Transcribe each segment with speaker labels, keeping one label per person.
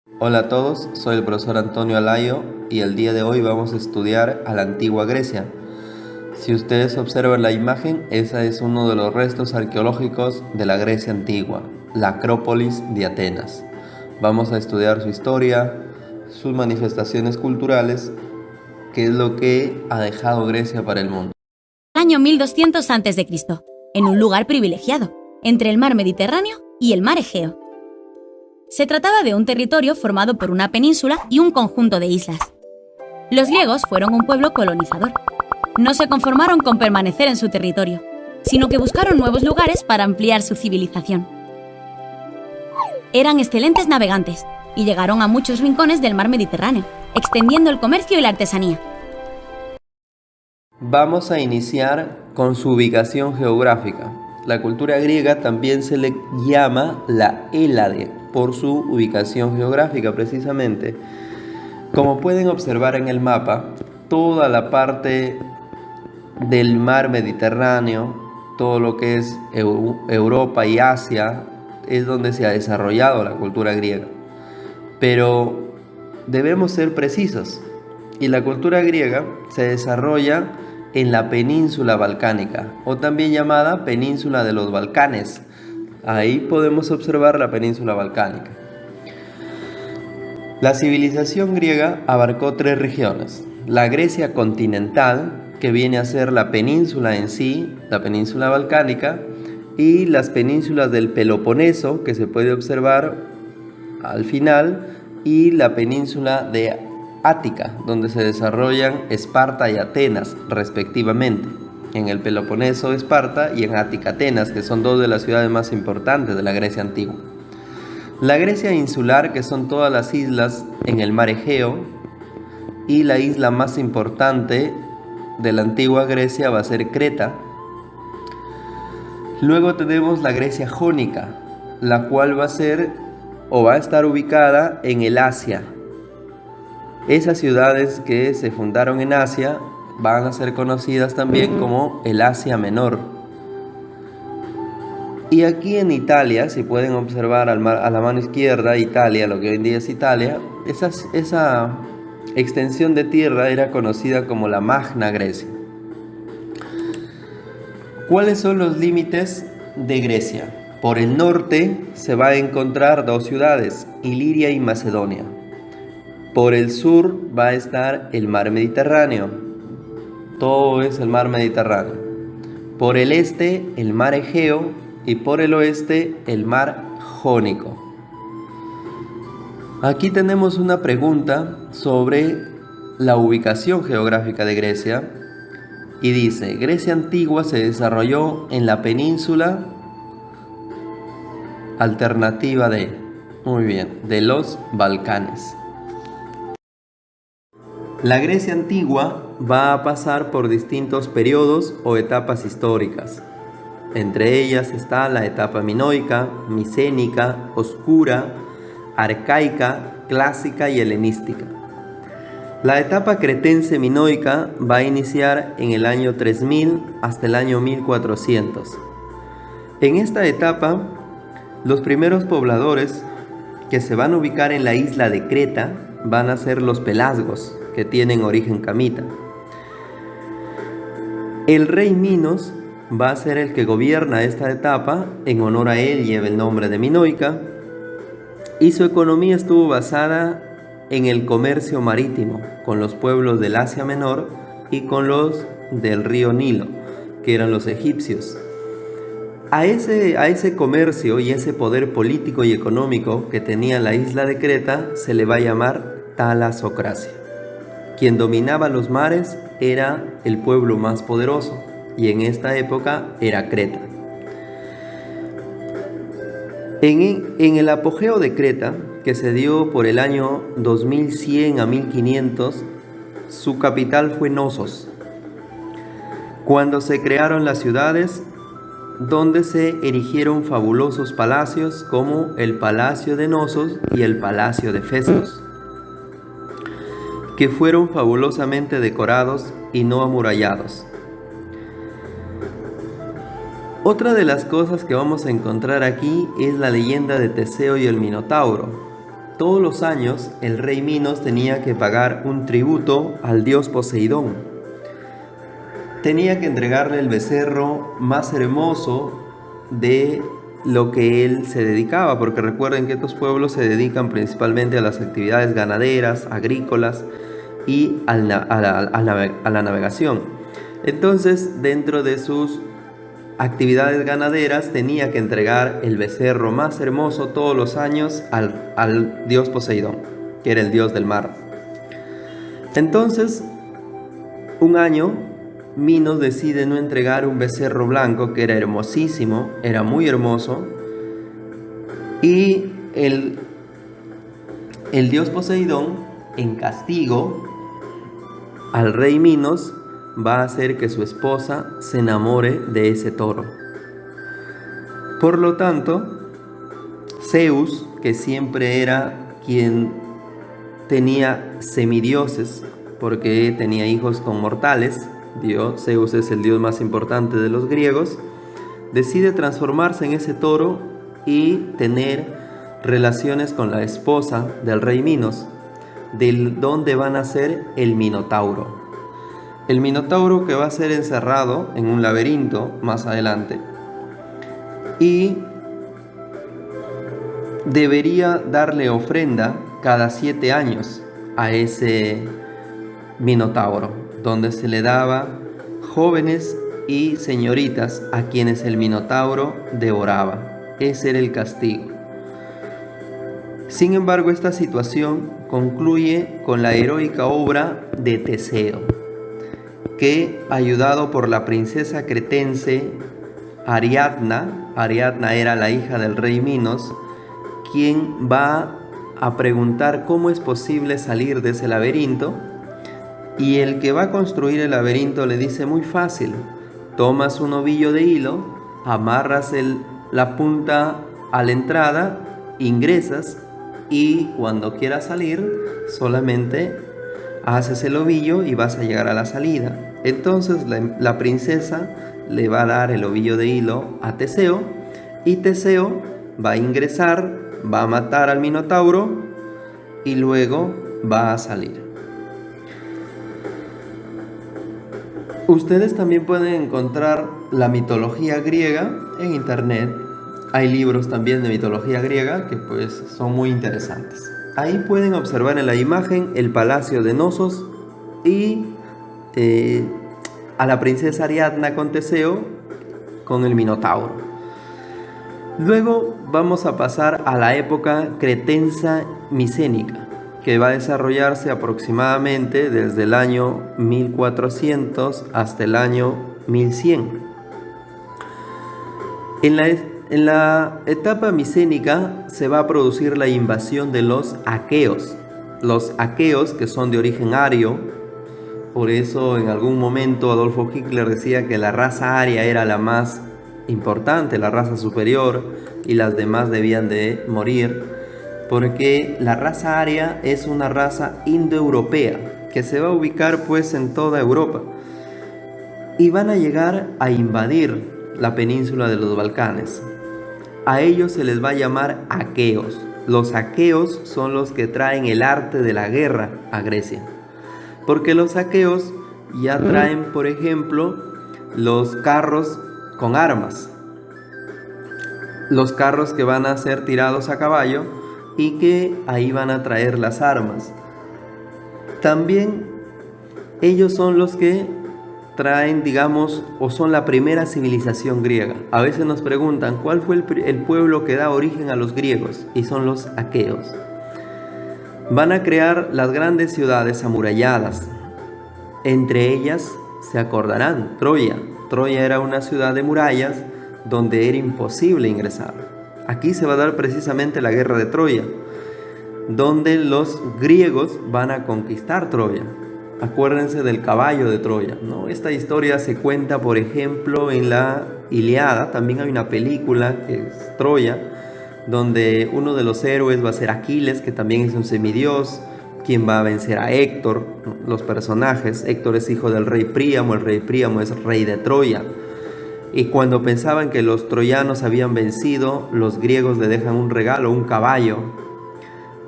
Speaker 1: Hola a todos, soy el profesor Antonio Alayo y el día de hoy vamos a estudiar a la antigua Grecia. Si ustedes observan la imagen, ese es uno de los restos arqueológicos de la Grecia antigua, la Acrópolis de Atenas. Vamos a estudiar su historia, sus manifestaciones culturales, qué es lo que ha dejado Grecia para el mundo.
Speaker 2: Año 1200 a.C., en un lugar privilegiado, entre el mar Mediterráneo y el mar Egeo. Se trataba de un territorio formado por una península y un conjunto de islas. Los griegos fueron un pueblo colonizador. No se conformaron con permanecer en su territorio, sino que buscaron nuevos lugares para ampliar su civilización. Eran excelentes navegantes y llegaron a muchos rincones del mar Mediterráneo, extendiendo el comercio y la artesanía.
Speaker 1: Vamos a iniciar con su ubicación geográfica. La cultura griega también se le llama la Hélade por su ubicación geográfica precisamente. Como pueden observar en el mapa, toda la parte del mar Mediterráneo, todo lo que es Europa y Asia, es donde se ha desarrollado la cultura griega. Pero debemos ser precisos, y la cultura griega se desarrolla en la península balcánica, o también llamada península de los Balcanes. Ahí podemos observar la península balcánica. La civilización griega abarcó 3 regiones: la Grecia continental, que viene a ser la península en sí, la península balcánica, y las penínsulas del Peloponeso, que se puede observar al final, y la península de Ática, donde se desarrollan Esparta y Atenas, respectivamente. En el Peloponeso, Esparta, y en Ática, Atenas, que son 2 de las ciudades más importantes de la Grecia antigua. La Grecia insular, que son todas las islas en el mar Egeo, y la isla más importante de la antigua Grecia va a ser Creta. Luego tenemos la Grecia jónica, la cual va a estar ubicada en el Asia. Esas ciudades que se fundaron en Asia van a ser conocidas también como el Asia Menor. Y aquí en Italia, si pueden observar a la mano izquierda, Italia, lo que hoy en día es Italia, esa extensión de tierra era conocida como la Magna Grecia. ¿Cuáles son los límites de Grecia? Por el norte se va a encontrar 2 ciudades, Iliria y Macedonia. Por el sur va a estar el mar Mediterráneo. Todo es el mar Mediterráneo. Por el este, el mar Egeo, y por el oeste, el mar Jónico. Aquí tenemos una pregunta sobre la ubicación geográfica de Grecia. Y dice: Grecia antigua se desarrolló en la península alternativa de los Balcanes. La Grecia antigua va a pasar por distintos periodos o etapas históricas. Entre ellas está la etapa minoica, micénica, oscura, arcaica, clásica y helenística. La etapa cretense minoica va a iniciar en el año 3000 hasta el año 1400. En esta etapa, los primeros pobladores que se van a ubicar en la isla de Creta van a ser los pelasgos, que tienen origen camita. El rey Minos va a ser el que gobierna esta etapa. En honor a él lleva el nombre de Minoica, y su economía estuvo basada en el comercio marítimo con los pueblos del Asia Menor y con los del río Nilo, que eran los egipcios. A ese comercio y ese poder político y económico que tenía la isla de Creta se le va a llamar talasocracia. Quien dominaba los mares era el pueblo más poderoso, y en esta época era Creta. En el apogeo de Creta, que se dio por el año 2100 a 1500, su capital fue Nosos, cuando se crearon las ciudades donde se erigieron fabulosos palacios como el Palacio de Nosos y el Palacio de Festos, que fueron fabulosamente decorados y no amurallados. Otra de las cosas que vamos a encontrar aquí es la leyenda de Teseo y el Minotauro. todos los años el rey Minos tenía que pagar un tributo al dios Poseidón. Tenía que entregarle el becerro más hermoso de lo que él se dedicaba, porque recuerden que estos pueblos se dedican principalmente a las actividades ganaderas, agrícolas y a la navegación. Entonces, dentro de sus actividades ganaderas tenía que entregar el becerro más hermoso todos los años al dios Poseidón, que era el dios del mar. Entonces, un año Minos decide no entregar un becerro blanco que era hermosísimo, era muy hermoso, y el dios Poseidón, en castigo al rey Minos, va a hacer que su esposa se enamore de ese toro. Por lo tanto, Zeus, que siempre era quien tenía semidioses, porque tenía hijos con mortales, Zeus es el dios más importante de los griegos, decide transformarse en ese toro y tener relaciones con la esposa del rey Minos, del donde van a ser el Minotauro. El Minotauro, que va a ser encerrado en un laberinto más adelante, y debería darle ofrenda cada 7 años a ese Minotauro, donde se le daba jóvenes y señoritas a quienes el Minotauro devoraba. Ese era el castigo. Sin embargo, esta situación concluye con la heroica obra de Teseo, que, ayudado por la princesa cretense Ariadna era la hija del rey Minos, quien va a preguntar cómo es posible salir de ese laberinto, y el que va a construir el laberinto le dice: muy fácil, tomas un ovillo de hilo, amarras la punta a la entrada, ingresas, y cuando quieras salir solamente haces el ovillo y vas a llegar a la salida. Entonces la princesa le va a dar el ovillo de hilo a Teseo, y Teseo va a ingresar, va a matar al Minotauro y luego va a salir. Ustedes también pueden encontrar la mitología griega en internet. Hay libros también de mitología griega que pues son muy interesantes. Ahí pueden observar en la imagen el palacio de Nosos y a la princesa Ariadna con Teseo con el Minotauro. Luego vamos a pasar a la época cretensa micénica, que va a desarrollarse aproximadamente desde el año 1400 hasta el año 1100. En la etapa micénica se va a producir la invasión de los aqueos. Los aqueos, que son de origen ario, por eso en algún momento Adolfo Hitler decía que la raza aria era la más importante, la raza superior, y las demás debían de morir, porque la raza aria es una raza indoeuropea que se va a ubicar pues en toda Europa, y van a llegar a invadir la península de los Balcanes. A ellos se les va a llamar aqueos. Los aqueos son los que traen el arte de la guerra a Grecia, porque los aqueos ya traen, por ejemplo, los carros con armas, los carros que van a ser tirados a caballo y que ahí van a traer las armas. También ellos son los que traen, digamos, o son la primera civilización griega. A veces nos preguntan cuál fue el pueblo que da origen a los griegos, y son los aqueos. Van a crear las grandes ciudades amuralladas. Entre ellas se acordarán Troya. Troya era una ciudad de murallas donde era imposible ingresar. Aquí se va a dar precisamente la guerra de Troya, donde los griegos van a conquistar Troya. Acuérdense del caballo de Troya, ¿no? Esta historia se cuenta, por ejemplo, en la Ilíada. También hay una película que es Troya, donde uno de los héroes va a ser Aquiles, que también es un semidios, quien va a vencer a Héctor. Los personajes: Héctor es hijo del rey Príamo, el rey Príamo es rey de Troya. Y cuando pensaban que los troyanos habían vencido, los griegos le dejan un regalo, un caballo,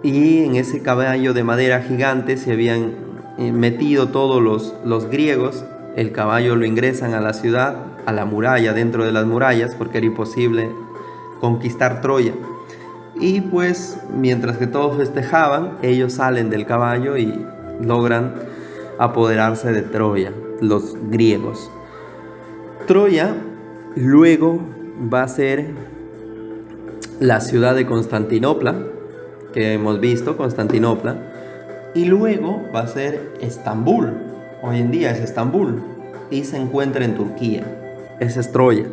Speaker 1: y en ese caballo de madera gigante se habían metido todos los griegos. El caballo lo ingresan a la ciudad, a la muralla, dentro de las murallas, porque era imposible conquistar Troya. Y pues mientras que todos festejaban, ellos salen del caballo y logran apoderarse de Troya, los griegos. Troya luego va a ser la ciudad de Constantinopla, que hemos visto, Constantinopla, y luego va a ser Estambul. Hoy en día es Estambul y se encuentra en Turquía. Esa es Troya.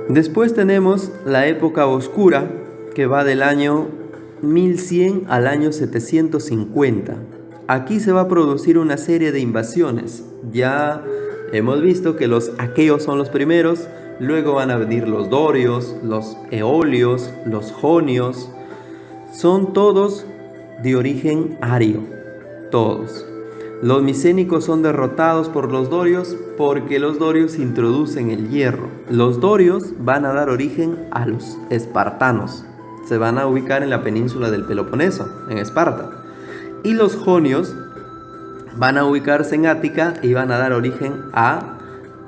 Speaker 1: Después tenemos la época oscura, que va del año 1100 al año 750. Aquí se va a producir una serie de invasiones. Ya hemos visto que los aqueos son los primeros, luego van a venir los dorios, los eolios, los jonios. Son todos de origen ario, todos. Los micénicos son derrotados por los dorios porque los dorios introducen el hierro. Los dorios van a dar origen a los espartanos. Se van a ubicar en la península del Peloponeso, en Esparta. Y los jonios van a ubicarse en Ática y van a dar origen a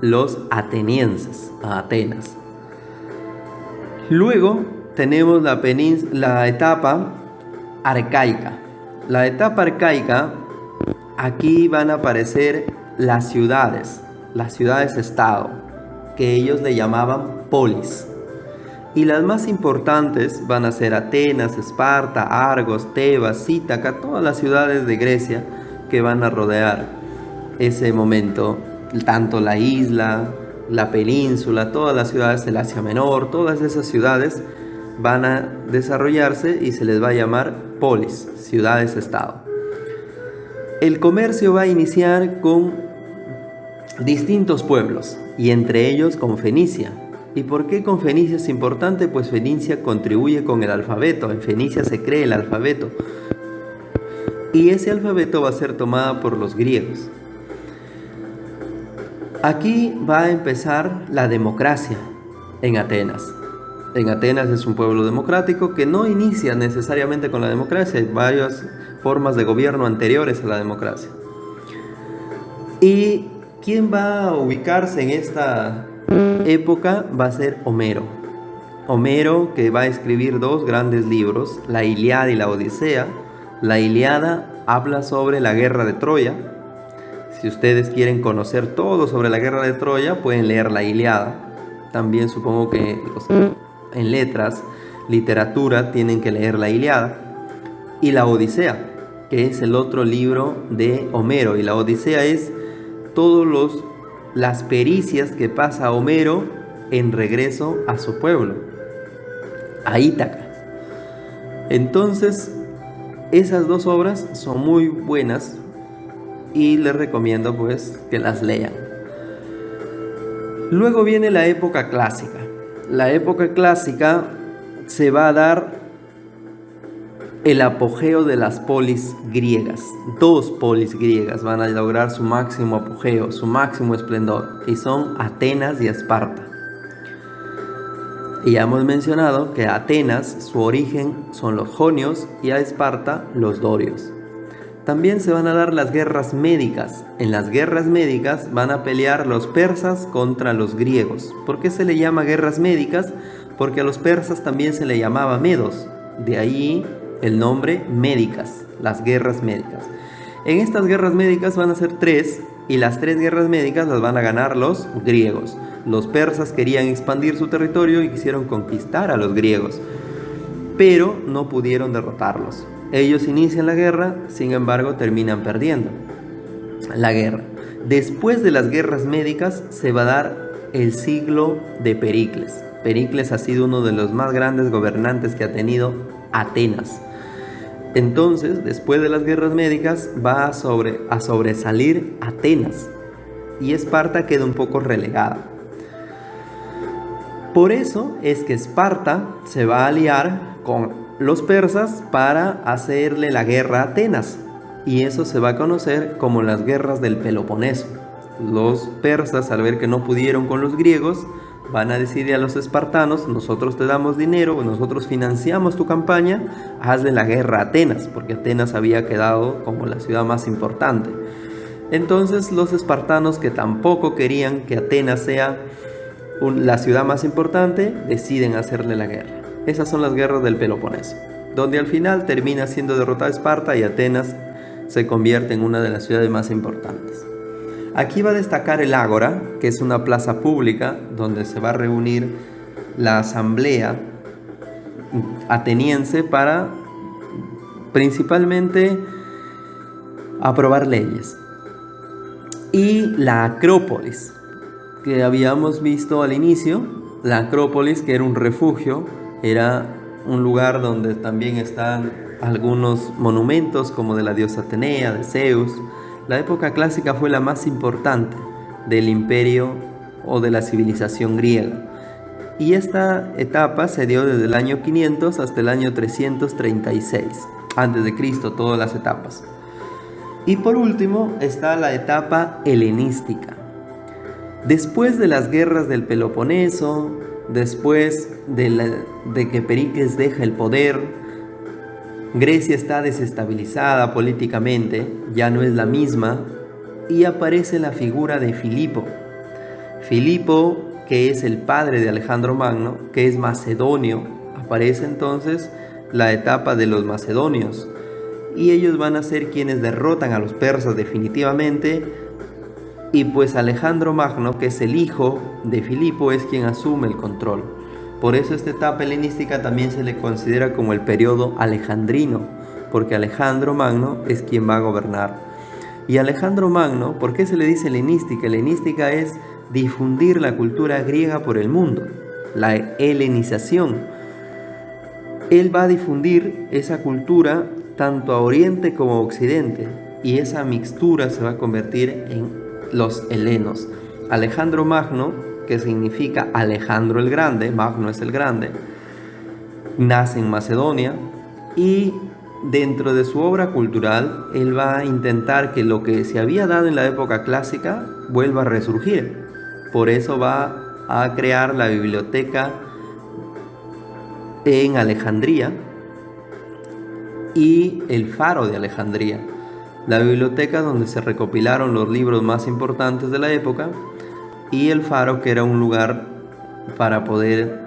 Speaker 1: los atenienses, a Atenas. Luego tenemos la etapa arcaica. La etapa arcaica, aquí van a aparecer las ciudades-estado, que ellos le llamaban polis. Y las más importantes van a ser Atenas, Esparta, Argos, Tebas, Ítaca, todas las ciudades de Grecia que van a rodear ese momento, tanto la isla, la península, todas las ciudades del Asia Menor, todas esas ciudades van a desarrollarse y se les va a llamar polis, ciudades-estado. El comercio va a iniciar con distintos pueblos y entre ellos con Fenicia. ¿Y por qué con Fenicia es importante? Pues Fenicia contribuye con el alfabeto. En Fenicia se cree el alfabeto. Y ese alfabeto va a ser tomado por los griegos. Aquí va a empezar la democracia en Atenas. En Atenas es un pueblo democrático que no inicia necesariamente con la democracia. Hay varias formas de gobierno anteriores a la democracia. ¿Y quién va a ubicarse en esta época? Va a ser Homero. Homero, que va a escribir dos grandes libros, la Ilíada y la Odisea. La Ilíada habla sobre la guerra de Troya. Si ustedes quieren conocer todo sobre la guerra de Troya, pueden leer la Ilíada. También supongo que en letras, literatura, tienen que leer la Ilíada. Y la Odisea, que es el otro libro de Homero. Y la Odisea es todas las pericias que pasa Homero en regreso a su pueblo, a Ítaca. Entonces, esas dos obras son muy buenas y les recomiendo pues que las lean. Luego viene la época clásica. La época clásica se va a dar el apogeo de las polis griegas. Dos polis griegas van a lograr su máximo apogeo, su máximo esplendor, y son Atenas y Esparta. Y ya hemos mencionado que a Atenas su origen son los jonios y a Esparta los dorios. También se van a dar las guerras médicas. En las guerras médicas van a pelear los persas contra los griegos. ¿Por qué se le llama guerras médicas? Porque a los persas también se le llamaba medos. De ahí el nombre médicas, las guerras médicas. En estas guerras médicas van a ser tres, y las tres guerras médicas las van a ganar los griegos. Los persas querían expandir su territorio y quisieron conquistar a los griegos, pero no pudieron derrotarlos. Ellos inician la guerra, sin embargo terminan perdiendo la guerra. Después de las guerras médicas se va a dar el siglo de Pericles. Pericles ha sido uno de los más grandes gobernantes que ha tenido Atenas. Entonces, después de las guerras médicas, va a sobresalir Atenas, y Esparta queda un poco relegada. Por eso es que Esparta se va a aliar con los persas para hacerle la guerra a Atenas, y eso se va a conocer como las guerras del Peloponeso. Los persas, al ver que no pudieron con los griegos, Van a decirle a los espartanos: nosotros te damos dinero, nosotros financiamos tu campaña, hazle la guerra a Atenas, porque Atenas había quedado como la ciudad más importante. Entonces los espartanos, que tampoco querían que Atenas sea la ciudad más importante, deciden hacerle la guerra. Esas son las guerras del Peloponeso, donde al final termina siendo derrotada Esparta y Atenas se convierte en una de las ciudades más importantes. Aquí va a destacar el Ágora, que es una plaza pública donde se va a reunir la asamblea ateniense para principalmente aprobar leyes. Y la Acrópolis, que habíamos visto al inicio, la Acrópolis, que era un refugio, era un lugar donde también están algunos monumentos como de la diosa Atenea, de Zeus. La época clásica fue la más importante del imperio o de la civilización griega. Y esta etapa se dio desde el año 500 hasta el año 336 a.C., todas las etapas. Y por último está la etapa helenística. Después de las guerras del Peloponeso, después de que Pericles deja el poder, Grecia está desestabilizada políticamente, ya no es la misma, y aparece la figura de Filipo. Filipo, que es el padre de Alejandro Magno, que es macedonio. Aparece entonces la etapa de los macedonios, y ellos van a ser quienes derrotan a los persas definitivamente, y pues Alejandro Magno, que es el hijo de Filipo, es quien asume el control. Por eso esta etapa helenística también se le considera como el periodo alejandrino, porque Alejandro Magno es quien va a gobernar. Y Alejandro Magno, ¿por qué se le dice helenística? Helenística es difundir la cultura griega por el mundo, la helenización. Él va a difundir esa cultura tanto a Oriente como a Occidente, y esa mixtura se va a convertir en los helenos. Alejandro Magno, que significa Alejandro el Grande, Magno es el Grande, nace en Macedonia, y dentro de su obra cultural él va a intentar que lo que se había dado en la época clásica vuelva a resurgir. Por eso va a crear la biblioteca en Alejandría y el Faro de Alejandría, la biblioteca donde se recopilaron los libros más importantes de la época, y el Faro, que era un lugar para poder,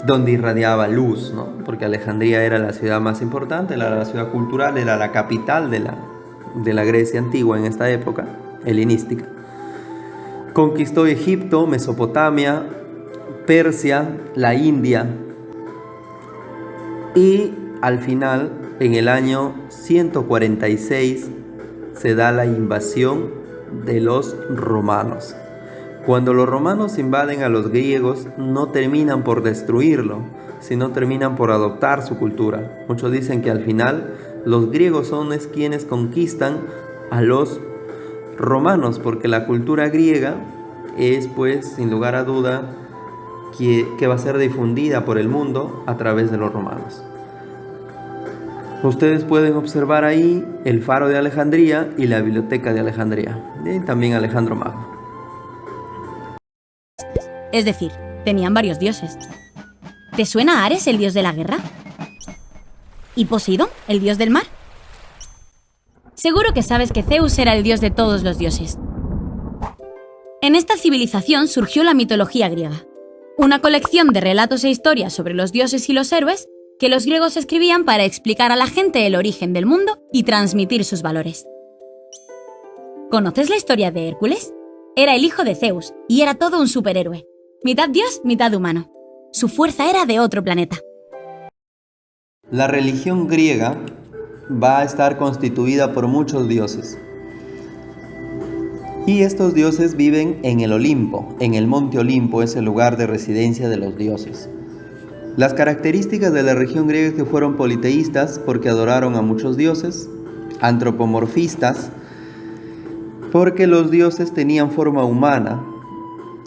Speaker 1: donde irradiaba luz, ¿no? Porque Alejandría era la ciudad más importante, era la ciudad cultural, era la capital de la Grecia antigua en esta época helenística. Conquistó Egipto, Mesopotamia, Persia, la India, y al final, en el año 146, se da la invasión de los romanos. Cuando los romanos invaden a los griegos, no terminan por destruirlo, sino terminan por adoptar su cultura. Muchos dicen que al final los griegos son quienes conquistan a los romanos, porque la cultura griega es, pues, sin lugar a duda, que va a ser difundida por el mundo a través de los romanos. Ustedes pueden observar ahí el Faro de Alejandría y la Biblioteca de Alejandría, y también Alejandro Magno.
Speaker 2: Es decir, tenían varios dioses. ¿Te suena Ares, el dios de la guerra? ¿Y Poseidón, el dios del mar? Seguro que sabes que Zeus era el dios de todos los dioses. En esta civilización surgió la mitología griega, una colección de relatos e historias sobre los dioses y los héroes que los griegos escribían para explicar a la gente el origen del mundo y transmitir sus valores. ¿Conoces la historia de Hércules? Era el hijo de Zeus y era todo un superhéroe, mitad dios, mitad humano. Su fuerza era de otro planeta.
Speaker 1: La religión griega va a estar constituida por muchos dioses. Y estos dioses viven en el Olimpo. En el monte Olimpo es el lugar de residencia de los dioses. Las características de la religión griega es que fueron politeístas porque adoraron a muchos dioses, antropomorfistas porque los dioses tenían forma humana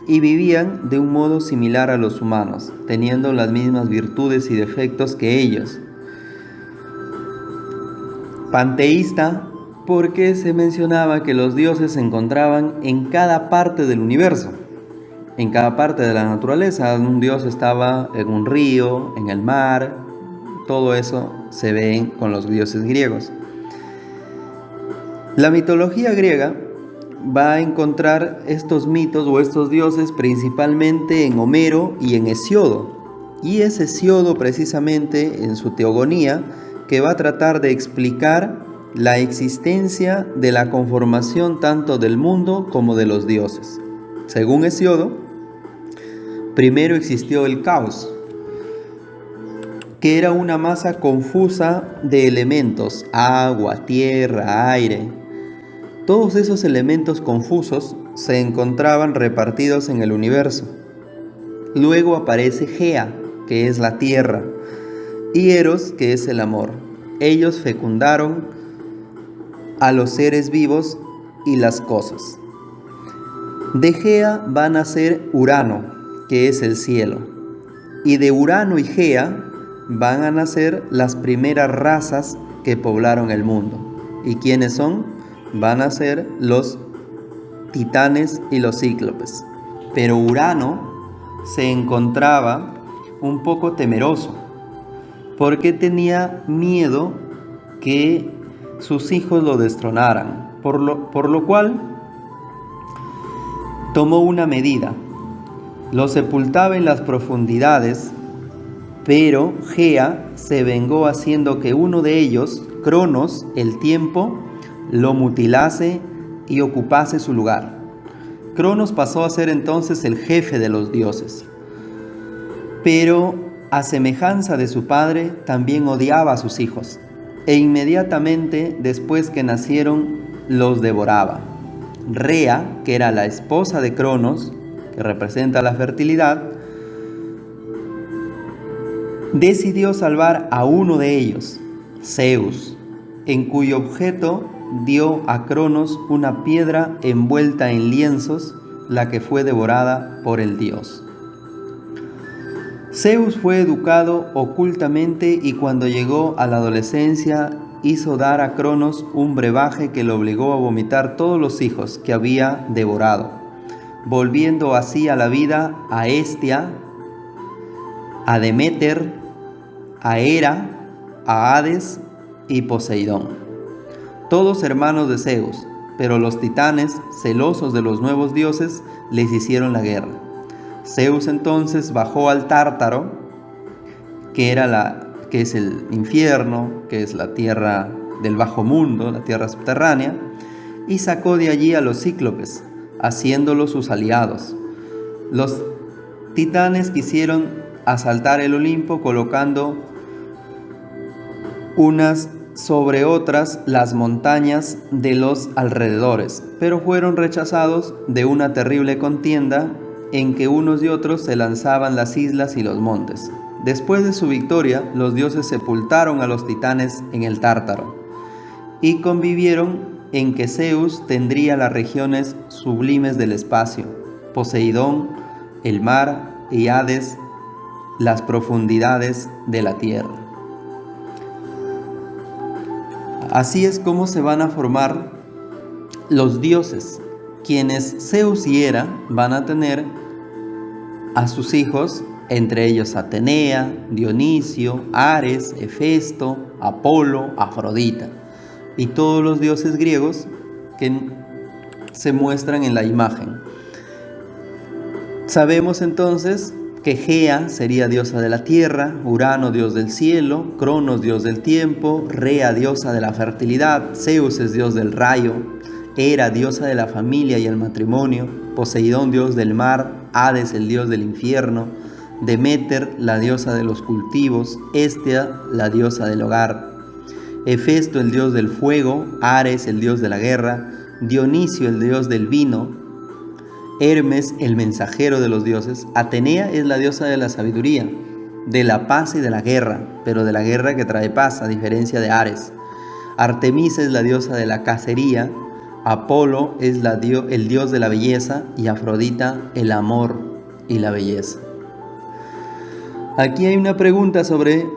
Speaker 1: y vivían de un modo similar a los humanos, teniendo las mismas virtudes y defectos que ellos. Panteísta porque se mencionaba que los dioses se encontraban en cada parte del universo. en cada parte de la naturaleza. Un dios estaba en un río, en el mar. Todo eso se ve con los dioses griegos. La mitología griega va a encontrar estos mitos o estos dioses principalmente en Homero y en Hesíodo. Y es Hesíodo precisamente en su Teogonía que va a tratar de explicar la existencia de la conformación tanto del mundo como de los dioses. Según Hesíodo, primero existió el caos, que era una masa confusa de elementos, agua, tierra, aire. Todos esos elementos confusos se encontraban repartidos en el universo. Luego aparece Gea, que es la tierra, y Eros, que es el amor. Ellos fecundaron a los seres vivos y las cosas. De Gea va a nacer Urano, que es el cielo. Y de Urano y Gea van a nacer las primeras razas que poblaron el mundo. ¿Y quiénes son? Van a ser los titanes y los cíclopes. Pero Urano se encontraba un poco temeroso, porque tenía miedo que sus hijos lo destronaran, por lo cual tomó una medida. Lo sepultaba en las profundidades, pero Gea se vengó haciendo que uno de ellos, Cronos, el tiempo, lo mutilase y ocupase su lugar. Cronos pasó a ser entonces el jefe de los dioses. Pero a semejanza de su padre, también odiaba a sus hijos, e inmediatamente después que nacieron, los devoraba. Rea, que era la esposa de Cronos, que representa la fertilidad, decidió salvar a uno de ellos, Zeus, en cuyo objeto dio a Cronos una piedra envuelta en lienzos, la que fue devorada por el dios. Zeus fue educado ocultamente y cuando llegó a la adolescencia hizo dar a Cronos un brebaje que lo obligó a vomitar todos los hijos que había devorado, volviendo así a la vida a Hestia, a Deméter, a Hera, a Hades y Poseidón, todos hermanos de Zeus, pero los titanes, celosos de los nuevos dioses, les hicieron la guerra. Zeus entonces bajó al Tártaro, que es el infierno, que es la tierra del bajo mundo, la tierra subterránea, y sacó de allí a los cíclopes, haciéndolos sus aliados. Los titanes quisieron asaltar el Olimpo colocando unas sobre otras las montañas de los alrededores, pero fueron rechazados de una terrible contienda en que unos y otros se lanzaban las islas y los montes. Después de su victoria, los dioses sepultaron a los titanes en el Tártaro y convivieron en que Zeus tendría las regiones sublimes del espacio, Poseidón, el mar y Hades, las profundidades de la tierra. Así es como se van a formar los dioses, quienes Zeus y Hera van a tener a sus hijos, entre ellos Atenea, Dionisio, Ares, Hefesto, Apolo, Afrodita y todos los dioses griegos que se muestran en la imagen. Sabemos entonces que Gea sería diosa de la tierra, Urano dios del cielo, Cronos dios del tiempo, Rea diosa de la fertilidad, Zeus es dios del rayo, Hera diosa de la familia y el matrimonio, Poseidón dios del mar, Hades el dios del infierno, Deméter la diosa de los cultivos, Hestia la diosa del hogar, Hefesto el dios del fuego, Ares el dios de la guerra, Dionisio el dios del vino, Hermes el mensajero de los dioses, Atenea es la diosa de la sabiduría, de la paz y de la guerra, pero de la guerra que trae paz, a diferencia de Ares. Artemisa es la diosa de la cacería, Apolo es el dios de la belleza y Afrodita el amor y la belleza. Aquí hay una pregunta sobre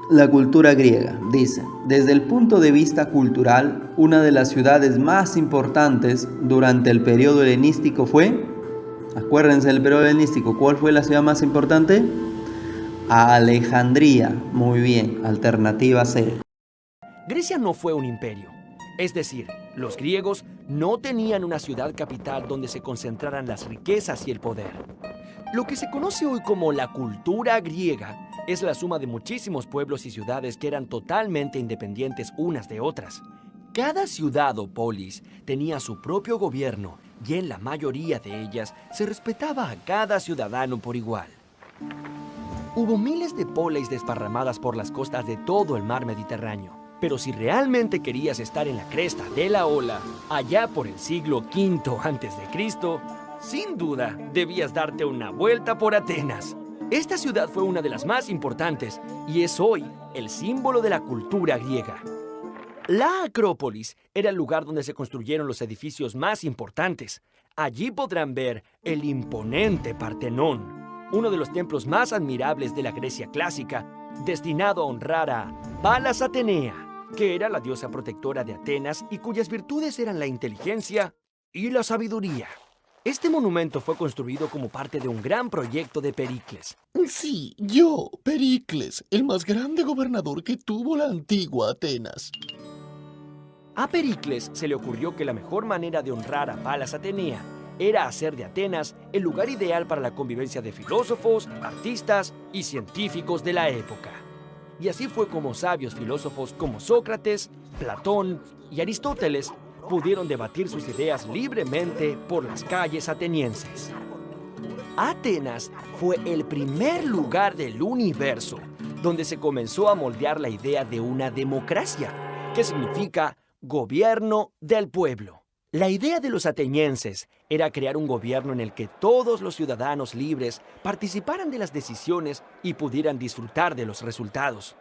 Speaker 1: la cultura griega. Dice, desde el punto de vista cultural, una de las ciudades más importantes durante el periodo helenístico fue Acuérdense del periodo helenístico. ¿Cuál fue la ciudad más importante? Alejandría. Muy bien, alternativa C.
Speaker 3: Grecia no fue un imperio. Es decir, los griegos no tenían una ciudad capital donde se concentraran las riquezas y el poder. Lo que se conoce hoy como la cultura griega es la suma de muchísimos pueblos y ciudades que eran totalmente independientes unas de otras. Cada ciudad o polis tenía su propio gobierno y en la mayoría de ellas se respetaba a cada ciudadano por igual. Hubo miles de polis desparramadas por las costas de todo el mar Mediterráneo. Pero si realmente querías estar en la cresta de la ola, allá por el siglo V a.C., sin duda debías darte una vuelta por Atenas. Esta ciudad fue una de las más importantes y es hoy el símbolo de la cultura griega. La Acrópolis era el lugar donde se construyeron los edificios más importantes. Allí podrán ver el imponente Partenón, uno de los templos más admirables de la Grecia clásica, destinado a honrar a Palas Atenea, que era la diosa protectora de Atenas y cuyas virtudes eran la inteligencia y la sabiduría. Este monumento fue construido como parte de un gran proyecto de Pericles.
Speaker 4: Sí, yo, Pericles, el más grande gobernador que tuvo la antigua Atenas.
Speaker 3: A Pericles se le ocurrió que la mejor manera de honrar a Palas Atenea era hacer de Atenas el lugar ideal para la convivencia de filósofos, artistas y científicos de la época. Y así fue como sabios filósofos como Sócrates, Platón y Aristóteles pudieron debatir sus ideas libremente por las calles atenienses. Atenas fue el primer lugar del universo donde se comenzó a moldear la idea de una democracia, que significa gobierno del pueblo. La idea de los atenienses era crear un gobierno en el que todos los ciudadanos libres participaran de las decisiones y pudieran disfrutar de los resultados.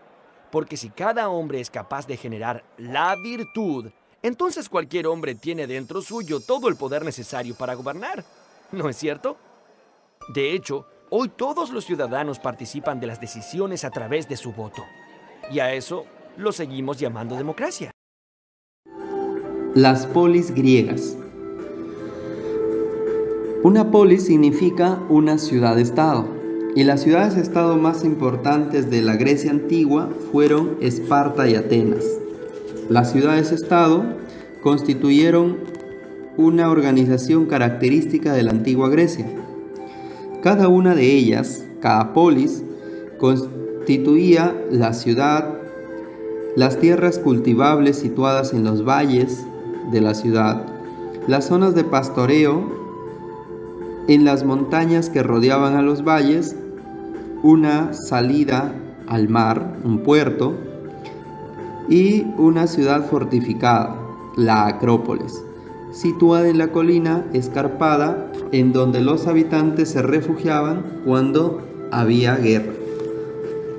Speaker 3: Porque si cada hombre es capaz de generar la virtud, entonces cualquier hombre tiene dentro suyo todo el poder necesario para gobernar. ¿No es cierto? De hecho, hoy todos los ciudadanos participan de las decisiones a través de su voto. Y a eso lo seguimos llamando democracia.
Speaker 1: Las polis griegas. Una polis significa una ciudad-estado, y las ciudades-estado más importantes de la Grecia antigua fueron Esparta y Atenas. Las ciudades-estado constituyeron una organización característica de la antigua Grecia. Cada una de ellas, cada polis, constituía la ciudad, las tierras cultivables situadas en los valles de la ciudad, las zonas de pastoreo en las montañas que rodeaban a los valles, una salida al mar, un puerto, y una ciudad fortificada, la Acrópolis, situada en la colina escarpada en donde los habitantes se refugiaban cuando había guerra.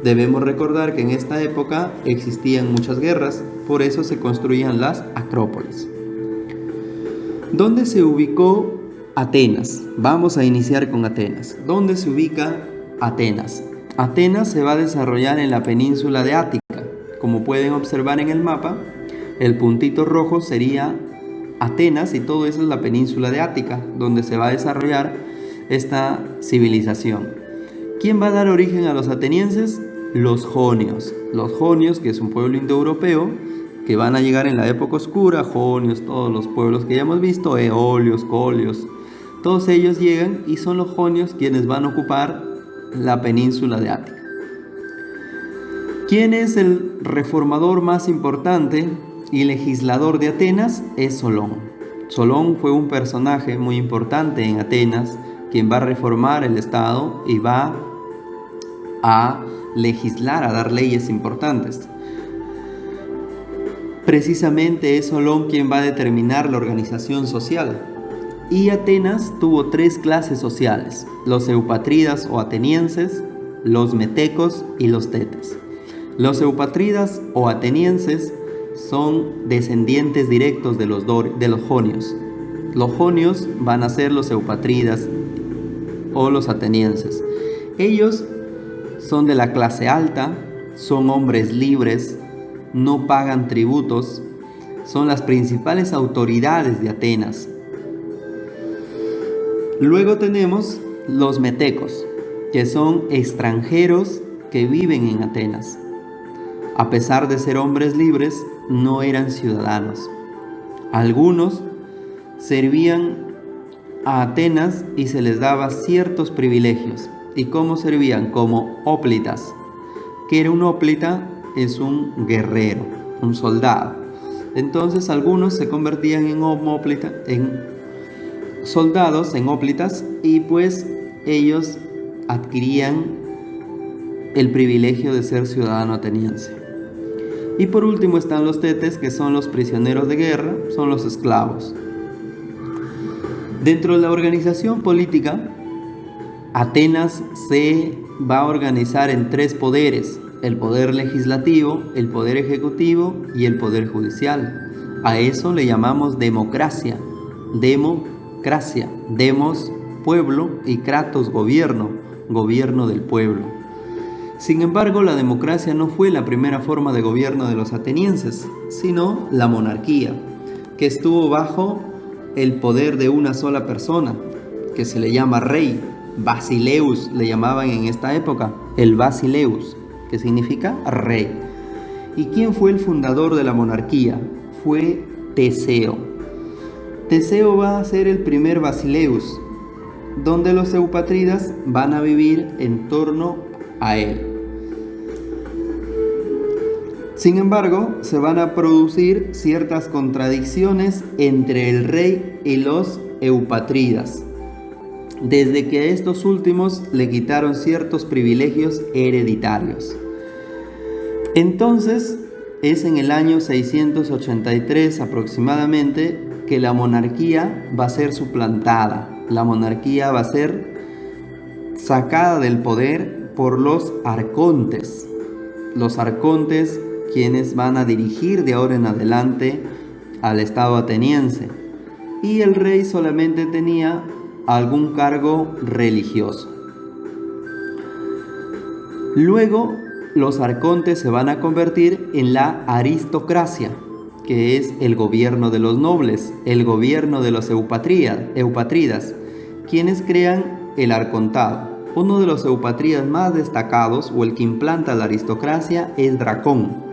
Speaker 1: Debemos recordar que en esta época existían muchas guerras, por eso se construían las Acrópolis. ¿Dónde se ubicó Atenas? Vamos a iniciar con Atenas. ¿Dónde se ubica Atenas? Atenas se va a desarrollar en la península de Ática. Como pueden observar en el mapa, el puntito rojo sería Atenas y todo eso es la península de Ática, donde se va a desarrollar esta civilización. ¿Quién va a dar origen a los atenienses? Los jonios. Los jonios, que es un pueblo indoeuropeo, que van a llegar en la época oscura, jonios, todos los pueblos que ya hemos visto, eolios, colios, todos ellos llegan y son los jonios quienes van a ocupar la península de Ática. ¿Quién es el reformador más importante y legislador de Atenas? Es Solón. Solón fue un personaje muy importante en Atenas, quien va a reformar el Estado y va a legislar, a dar leyes importantes. Precisamente es Solón quien va a determinar la organización social. Y Atenas tuvo 3 clases sociales: los eupátridas o atenienses, los metecos y los tetes. Los eupátridas o atenienses son descendientes directos de los jonios. Los jonios van a ser los eupátridas o los atenienses. Ellos son de la clase alta, son hombres libres, no pagan tributos, son las principales autoridades de Atenas. Luego tenemos los metecos, que son extranjeros que viven en Atenas. A pesar de ser hombres libres, no eran ciudadanos. Algunos servían a Atenas y se les daba ciertos privilegios. ¿Y cómo servían? Como óplitas. ¿Qué era un óplita? Es un guerrero, un soldado. Entonces algunos se convertían en soldados, en óplitas, y pues ellos adquirían el privilegio de ser ciudadano ateniense. Y por último están los tetes, que son los prisioneros de guerra, son los esclavos. Dentro de la organización política, Atenas se va a organizar en 3 poderes: el poder legislativo, el poder ejecutivo y el poder judicial. A eso le llamamos democracia. Demos, pueblo, y kratos, gobierno del pueblo. Sin embargo, la democracia no fue la primera forma de gobierno de los atenienses, sino la monarquía, que estuvo bajo el poder de una sola persona, que se le llama rey. Basileus le llamaban en esta época, el Basileus, que significa rey. ¿Y quién fue el fundador de la monarquía? Fue Teseo. Teseo va a ser el primer Basileus, donde los eupátridas van a vivir en torno a él. Sin embargo, se van a producir ciertas contradicciones entre el rey y los eupátridas, desde que a estos últimos le quitaron ciertos privilegios hereditarios. Entonces, es en el año 683 aproximadamente que la monarquía va a ser suplantada. La monarquía va a ser sacada del poder por los arcontes. Los arcontes, quienes van a dirigir de ahora en adelante al estado ateniense. Y el rey solamente tenía algún cargo religioso. Luego, los arcontes se van a convertir en la aristocracia, que es el gobierno de los nobles, el gobierno de los eupátridas, quienes crean el arcontado. Uno de los eupátridas más destacados, o el que implanta la aristocracia, es Dracón,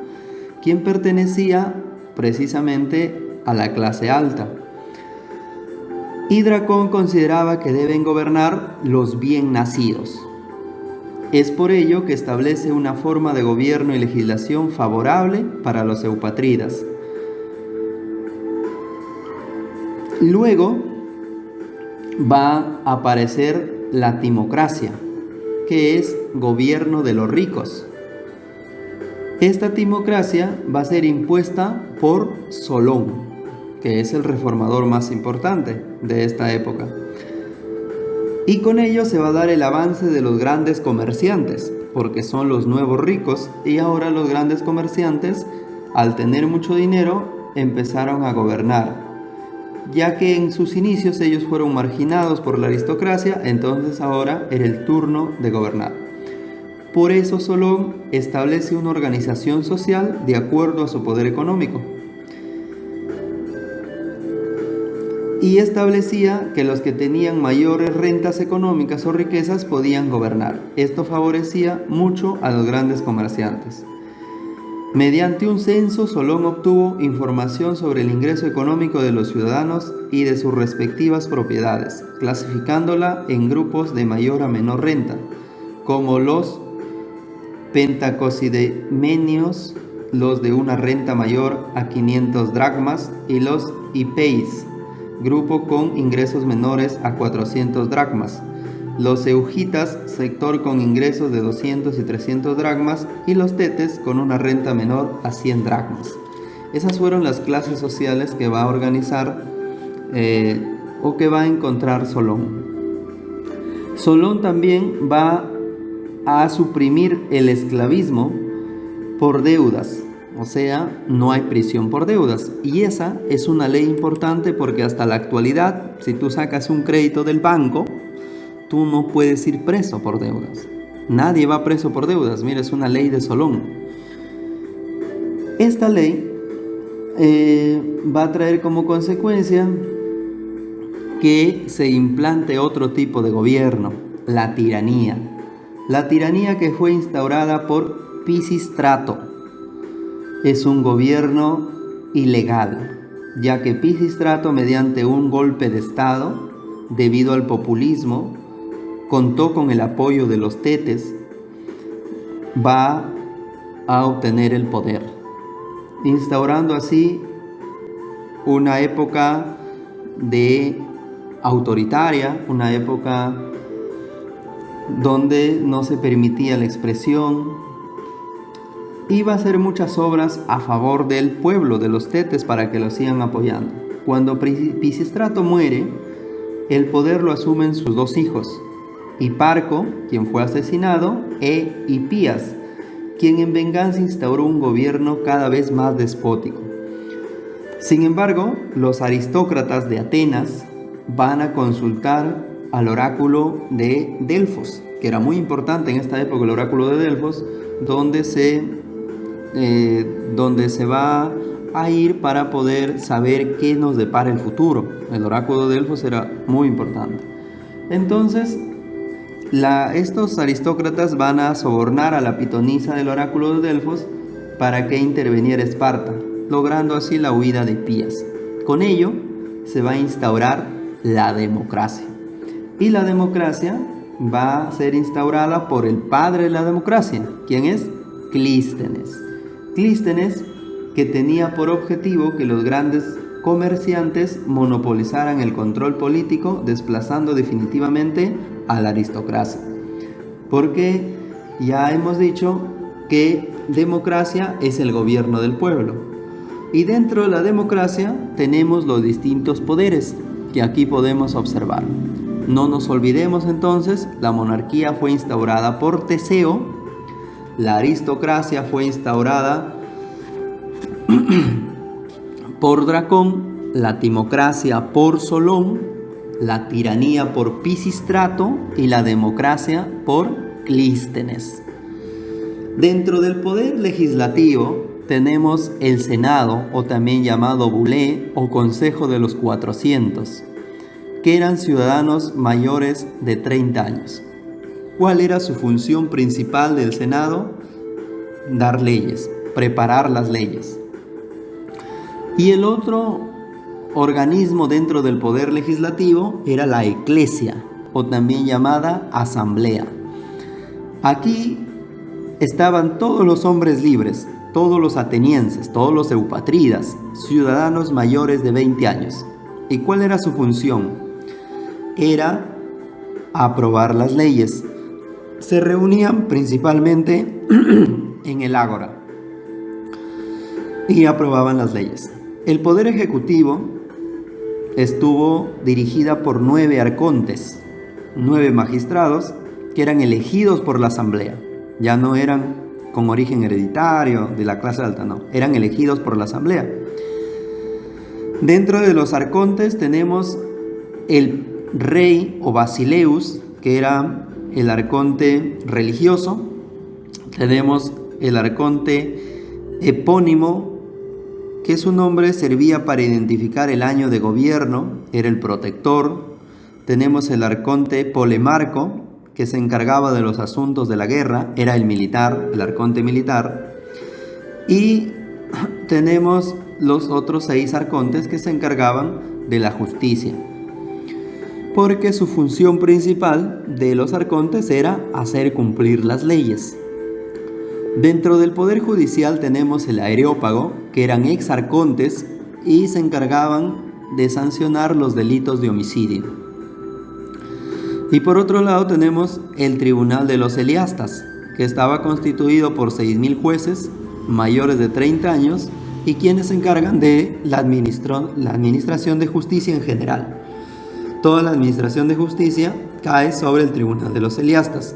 Speaker 1: quien pertenecía precisamente a la clase alta. Y Dracón consideraba que deben gobernar los bien nacidos. Es por ello que establece una forma de gobierno y legislación favorable para los eupátridas. Luego va a aparecer la timocracia, que es gobierno de los ricos. Esta timocracia va a ser impuesta por Solón, que es el reformador más importante de esta época. Y con ello se va a dar el avance de los grandes comerciantes, porque son los nuevos ricos, y ahora los grandes comerciantes, al tener mucho dinero, empezaron a gobernar. Ya que en sus inicios ellos fueron marginados por la aristocracia, entonces ahora era el turno de gobernar. Por eso Solón establece una organización social de acuerdo a su poder económico. Y establecía que los que tenían mayores rentas económicas o riquezas podían gobernar. Esto favorecía mucho a los grandes comerciantes. Mediante un censo, Solón obtuvo información sobre el ingreso económico de los ciudadanos y de sus respectivas propiedades, clasificándola en grupos de mayor a menor renta, como los pentacosidemenios, los de una renta mayor a 500 dracmas, y los hipeis, grupo con ingresos menores a 400 dracmas, los eugitas, sector con ingresos de 200 y 300 dracmas, y los tetes con una renta menor a 100 dracmas. Esas fueron las clases sociales que va a organizar o que va a encontrar Solón. Solón también va a suprimir el esclavismo por deudas. O sea, no hay prisión por deudas. Y esa es una ley importante porque hasta la actualidad, si tú sacas un crédito del banco, tú no puedes ir preso por deudas. Nadie va preso por deudas. Mira, es una ley de Solón. Esta ley va a traer como consecuencia que se implante otro tipo de gobierno, la tiranía. La tiranía que fue instaurada por Pisístrato. Es un gobierno ilegal, ya que Pisístrato, mediante un golpe de Estado, debido al populismo, contó con el apoyo de los tetes, va a obtener el poder, instaurando así una época de autoritaria, una época donde no se permitía la expresión. Iba a hacer muchas obras a favor del pueblo, de los tetes, para que lo sigan apoyando. Cuando Pisístrato muere, el poder lo asumen sus dos hijos, Hiparco, quien fue asesinado, e Hipías, quien en venganza instauró un gobierno cada vez más despótico. Sin embargo, los aristócratas de Atenas van a consultar al oráculo de Delfos, que era muy importante en esta época, el oráculo de Delfos, donde se va a ir para poder saber qué nos depara el futuro. El oráculo de Delfos era muy importante. Entonces, estos aristócratas van a sobornar a la pitonisa del oráculo de Delfos para que interviniera Esparta, logrando así la huida de Hipías. Con ello se va a instaurar la democracia. Y la democracia va a ser instaurada por el padre de la democracia, quien es Clístenes. Clístenes, que tenía por objetivo que los grandes comerciantes monopolizaran el control político, desplazando definitivamente a la aristocracia. Porque ya hemos dicho que democracia es el gobierno del pueblo. Y dentro de la democracia tenemos los distintos poderes que aquí podemos observar. No nos olvidemos entonces, la monarquía fue instaurada por Teseo, la aristocracia fue instaurada por Dracón, la timocracia por Solón, la tiranía por Pisístrato y la democracia por Clístenes. Dentro del poder legislativo tenemos el Senado, o también llamado Bulé o Consejo de los 400, que eran ciudadanos mayores de 30 años. ¿Cuál era su función principal del Senado? Dar leyes, preparar las leyes. Y el otro organismo dentro del poder legislativo era la Eclesia, o también llamada Asamblea. Aquí estaban todos los hombres libres, todos los atenienses, todos los eupatrídas, ciudadanos mayores de 20 años. ¿Y cuál era su función? Era aprobar las leyes. Se reunían principalmente en el ágora y aprobaban las leyes. El poder ejecutivo estuvo dirigida por 9 arcontes, 9 magistrados que eran elegidos por la asamblea. Ya no eran con origen hereditario de la clase alta, no, eran elegidos por la asamblea. Dentro de los arcontes tenemos el rey o basileus, que era el arconte religioso. Tenemos el arconte epónimo, que su nombre servía para identificar el año de gobierno, era el protector. Tenemos el arconte polemarco, que se encargaba de los asuntos de la guerra, era el militar, el arconte militar. Y tenemos los otros 6 arcontes que se encargaban de la justicia, porque su función principal de los arcontes era hacer cumplir las leyes. Dentro del poder judicial tenemos el areópago, que eran exarcontes y se encargaban de sancionar los delitos de homicidio. Y por otro lado tenemos el tribunal de los eliastas, que estaba constituido por 6.000 jueces mayores de 30 años y quienes se encargan de la administración de justicia en general. Toda la administración de justicia cae sobre el tribunal de los eliastas.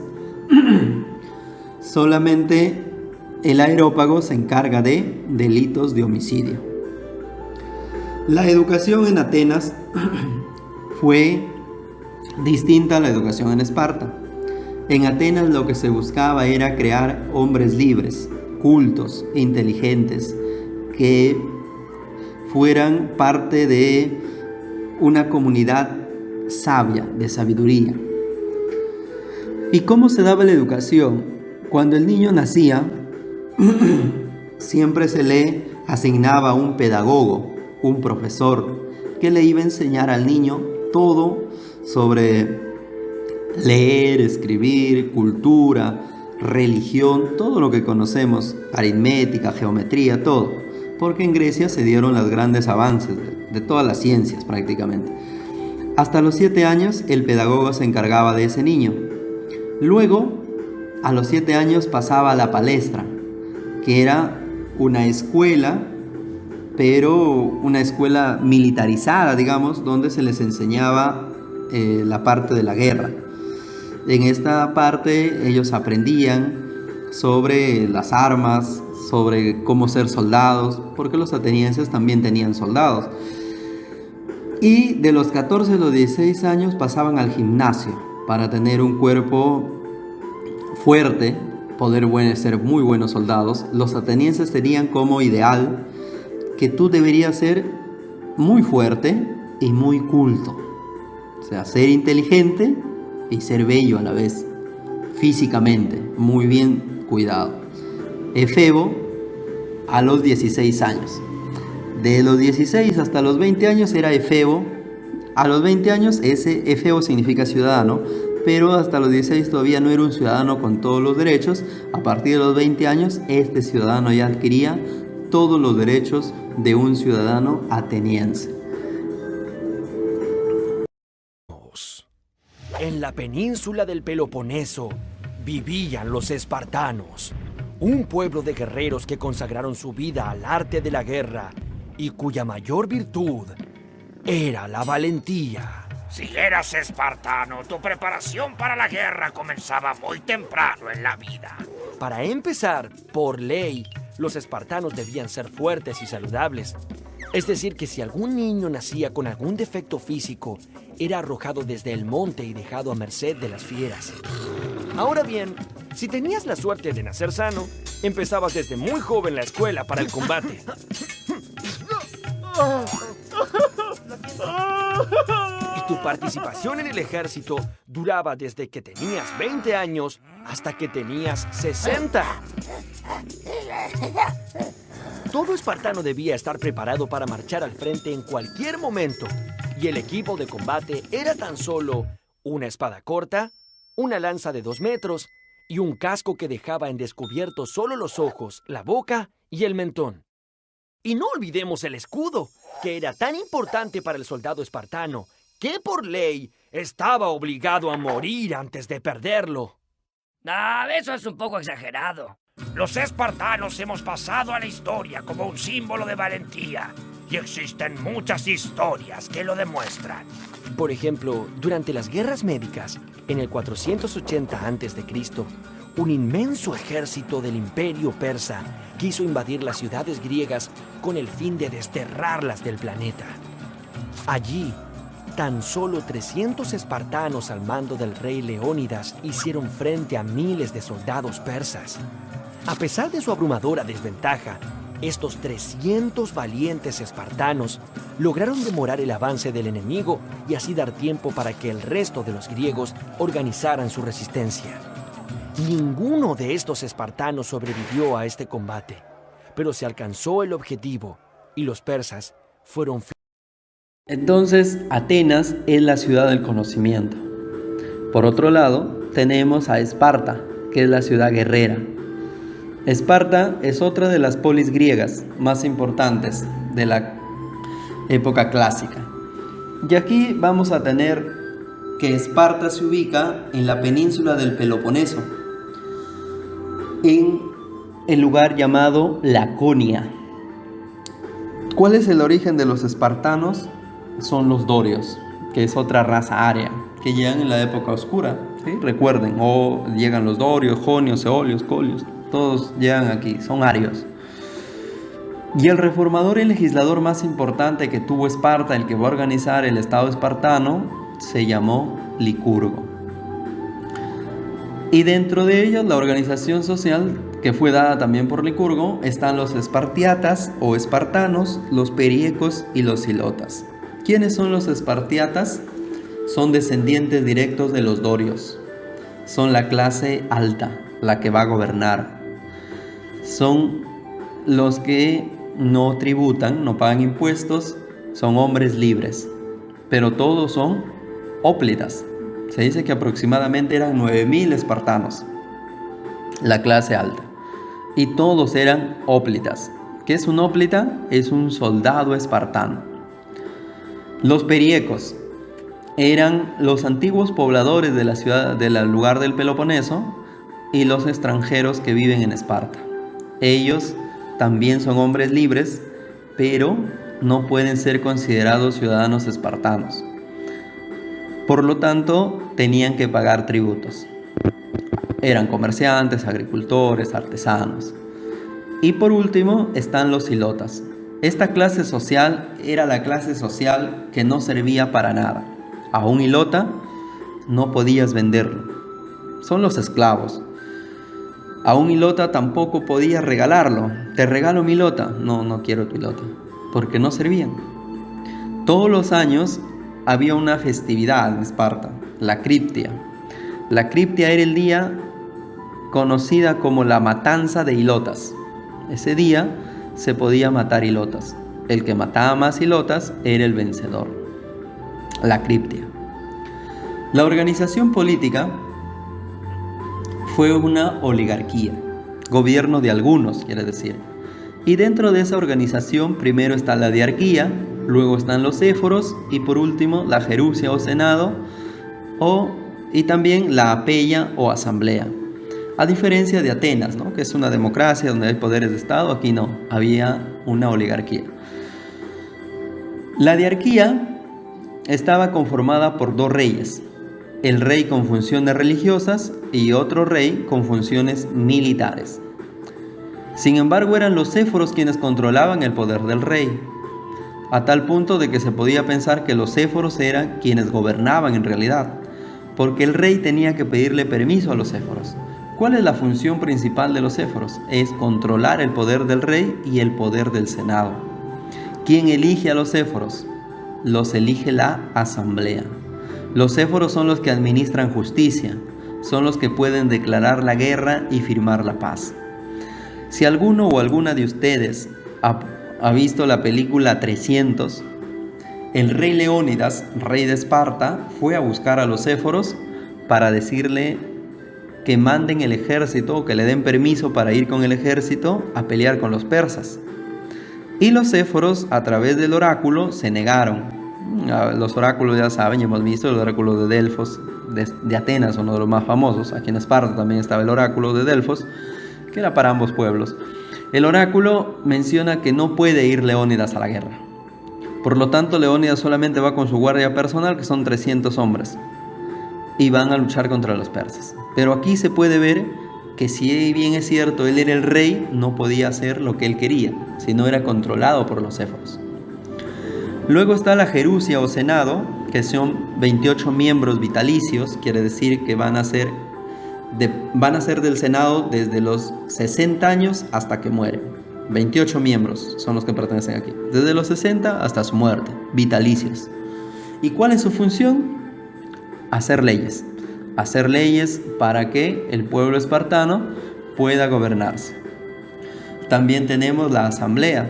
Speaker 1: Solamente el areópago se encarga de delitos de homicidio. La educación en Atenas fue distinta a la educación en Esparta. En Atenas lo que se buscaba era crear hombres libres, cultos e inteligentes, que fueran parte de una comunidad sabia, de sabiduría. ¿Y cómo se daba la educación? Cuando el niño nacía, siempre se le asignaba un pedagogo, un profesor, que le iba a enseñar al niño todo sobre leer, escribir, cultura, religión, todo lo que conocemos, aritmética, geometría, todo. Porque en Grecia se dieron los grandes avances de todas las ciencias prácticamente. Hasta los 7 años el pedagogo se encargaba de ese niño. Luego, a los 7 años pasaba a la palestra, que era una escuela, pero una escuela militarizada, digamos, donde se les enseñaba la parte de la guerra. En esta parte ellos aprendían sobre las armas, sobre cómo ser soldados, porque los atenienses también tenían soldados. Y de los 14 a los 16 años pasaban al gimnasio para tener un cuerpo fuerte, poder ser muy buenos soldados. Los atenienses tenían como ideal que tú deberías ser muy fuerte y muy culto. O sea, ser inteligente y ser bello a la vez, físicamente, muy bien cuidado. Efebo a los 16 años. De los 16 hasta los 20 años era Efebo. A los 20 años ese Efebo significa ciudadano, pero hasta los 16 todavía no era un ciudadano con todos los derechos. A partir de los 20 años este ciudadano ya adquiría todos los derechos de un ciudadano ateniense.
Speaker 3: En la península del Peloponeso vivían los espartanos, un pueblo de guerreros que consagraron su vida al arte de la guerra y cuya mayor virtud era la valentía.
Speaker 5: Si eras espartano, tu preparación para la guerra comenzaba muy temprano en la vida.
Speaker 3: Para empezar, por ley, los espartanos debían ser fuertes y saludables. Es decir, que si algún niño nacía con algún defecto físico, era arrojado desde el monte y dejado a merced de las fieras. Ahora bien, si tenías la suerte de nacer sano, empezabas desde muy joven la escuela para el combate. Y tu participación en el ejército duraba desde que tenías 20 años hasta que tenías 60. Todo espartano debía estar preparado para marchar al frente en cualquier momento, y el equipo de combate era tan solo una espada corta, una lanza de 2 metros y un casco que dejaba en descubierto solo los ojos, la boca y el mentón. Y no olvidemos el escudo, que era tan importante para el soldado espartano que por ley estaba obligado a morir antes de perderlo.
Speaker 5: Eso es un poco exagerado. Los espartanos hemos pasado a la historia como un símbolo de valentía, y existen muchas historias que lo demuestran.
Speaker 3: Por ejemplo, durante las guerras médicas, en el 480 a.C., un inmenso ejército del imperio persa quiso invadir las ciudades griegas con el fin de desterrarlas del planeta. Allí, tan solo 300 espartanos al mando del rey Leónidas hicieron frente a miles de soldados persas. A pesar de su abrumadora desventaja, estos 300 valientes espartanos lograron demorar el avance del enemigo y así dar tiempo para que el resto de los griegos organizaran su resistencia. Ninguno de estos espartanos sobrevivió a este combate, pero se alcanzó el objetivo y los persas fueron...
Speaker 1: Entonces, Atenas es la ciudad del conocimiento. Por otro lado, tenemos a Esparta, que es la ciudad guerrera. Esparta es otra de las polis griegas más importantes de la época clásica. Y aquí vamos a tener que Esparta se ubica en la península del Peloponeso, en el lugar llamado Laconia. ¿Cuál es el origen de los espartanos? Son los dorios, que es otra raza aria, que llegan en la época oscura, ¿sí? Recuerden, llegan los dorios, jonios, eolios, colios, todos llegan aquí, son arios. Y el reformador y legislador más importante que tuvo Esparta, el que va a organizar el estado espartano, se llamó Licurgo. Y dentro de ellos, la organización social que fue dada también por Licurgo, están los espartiatas o espartanos, los periecos y los hilotas. ¿Quiénes son los espartiatas? son descendientes directos de los dorios. Son la clase alta, la que va a gobernar. Son los que no tributan, no pagan impuestos, son hombres libres. Pero todos son hóplitas. Se dice que aproximadamente eran 9.000 espartanos, la clase alta. Y todos eran hóplitas. ¿Qué es un hóplita? Es un soldado espartano. Los periecos eran los antiguos pobladores de la ciudad, del lugar del Peloponeso, y los extranjeros que viven en Esparta. Ellos también son hombres libres, pero no pueden ser considerados ciudadanos espartanos. Por lo tanto, tenían que pagar tributos. Eran comerciantes, agricultores, artesanos. Y por último están los hilotas. Esta clase social era la clase social que no servía para nada. A un hilota no podías venderlo. Son los esclavos. A un hilota tampoco podías regalarlo. Te regalo mi hilota. No quiero tu hilota. Porque no servían. Todos los años había una festividad en Esparta, la Criptia. La Criptia era el día conocida como la matanza de hilotas. Ese día se podía matar hilotas. El que mataba más hilotas era el vencedor. La Criptia. La organización política fue una oligarquía, gobierno de algunos, quiere decir. Y dentro de esa organización primero está la diarquía, luego están los éforos y por último la gerusia o senado y también la apeya o asamblea. A diferencia de Atenas, ¿no?, que es una democracia donde hay poderes de Estado, aquí no, había una oligarquía. La diarquía estaba conformada por dos reyes, el rey con funciones religiosas y otro rey con funciones militares. Sin embargo, eran los éforos quienes controlaban el poder del rey, a tal punto de que se podía pensar que los éforos eran quienes gobernaban en realidad, porque el rey tenía que pedirle permiso a los éforos. ¿Cuál es la función principal de los éforos? Es controlar el poder del rey y el poder del senado. ¿Quién elige a los éforos? Los elige la asamblea. Los éforos son los que administran justicia, son los que pueden declarar la guerra y firmar la paz. Si alguno o alguna de ustedes ha visto la película 300, el rey Leónidas, rey de Esparta, fue a buscar a los éforos para decirle que manden el ejército o que le den permiso para ir con el ejército a pelear con los persas. Y los éforos, a través del oráculo, se negaron. Los oráculos, ya saben, ya hemos visto el oráculo de Delfos, de Atenas, uno de los más famosos. Aquí en Esparta también estaba el oráculo de Delfos, que era para ambos pueblos. El oráculo menciona que no puede ir Leónidas a la guerra. Por lo tanto, Leónidas solamente va con su guardia personal, que son 300 hombres, y van a luchar contra los persas. Pero aquí se puede ver que si bien es cierto, él era el rey, no podía hacer lo que él quería, sino era controlado por los éforos. Luego está la gerusia o senado, que son 28 miembros vitalicios, quiere decir que van a ser del senado desde los 60 años hasta que mueren. 28 miembros son los que pertenecen aquí, desde los 60 hasta su muerte, vitalicios. ¿Y cuál es su función? Hacer leyes para que el pueblo espartano pueda gobernarse. También tenemos la asamblea.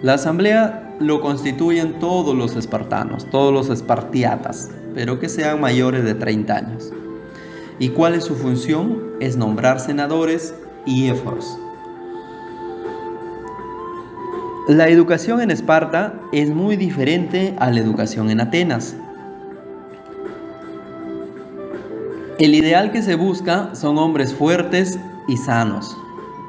Speaker 1: La asamblea lo constituyen todos los espartanos, todos los espartiatas, pero que sean mayores de 30 años. ¿Y cuál es su función? Es nombrar senadores y éforos. La educación en Esparta es muy diferente a la educación en Atenas. El ideal que se busca son hombres fuertes y sanos.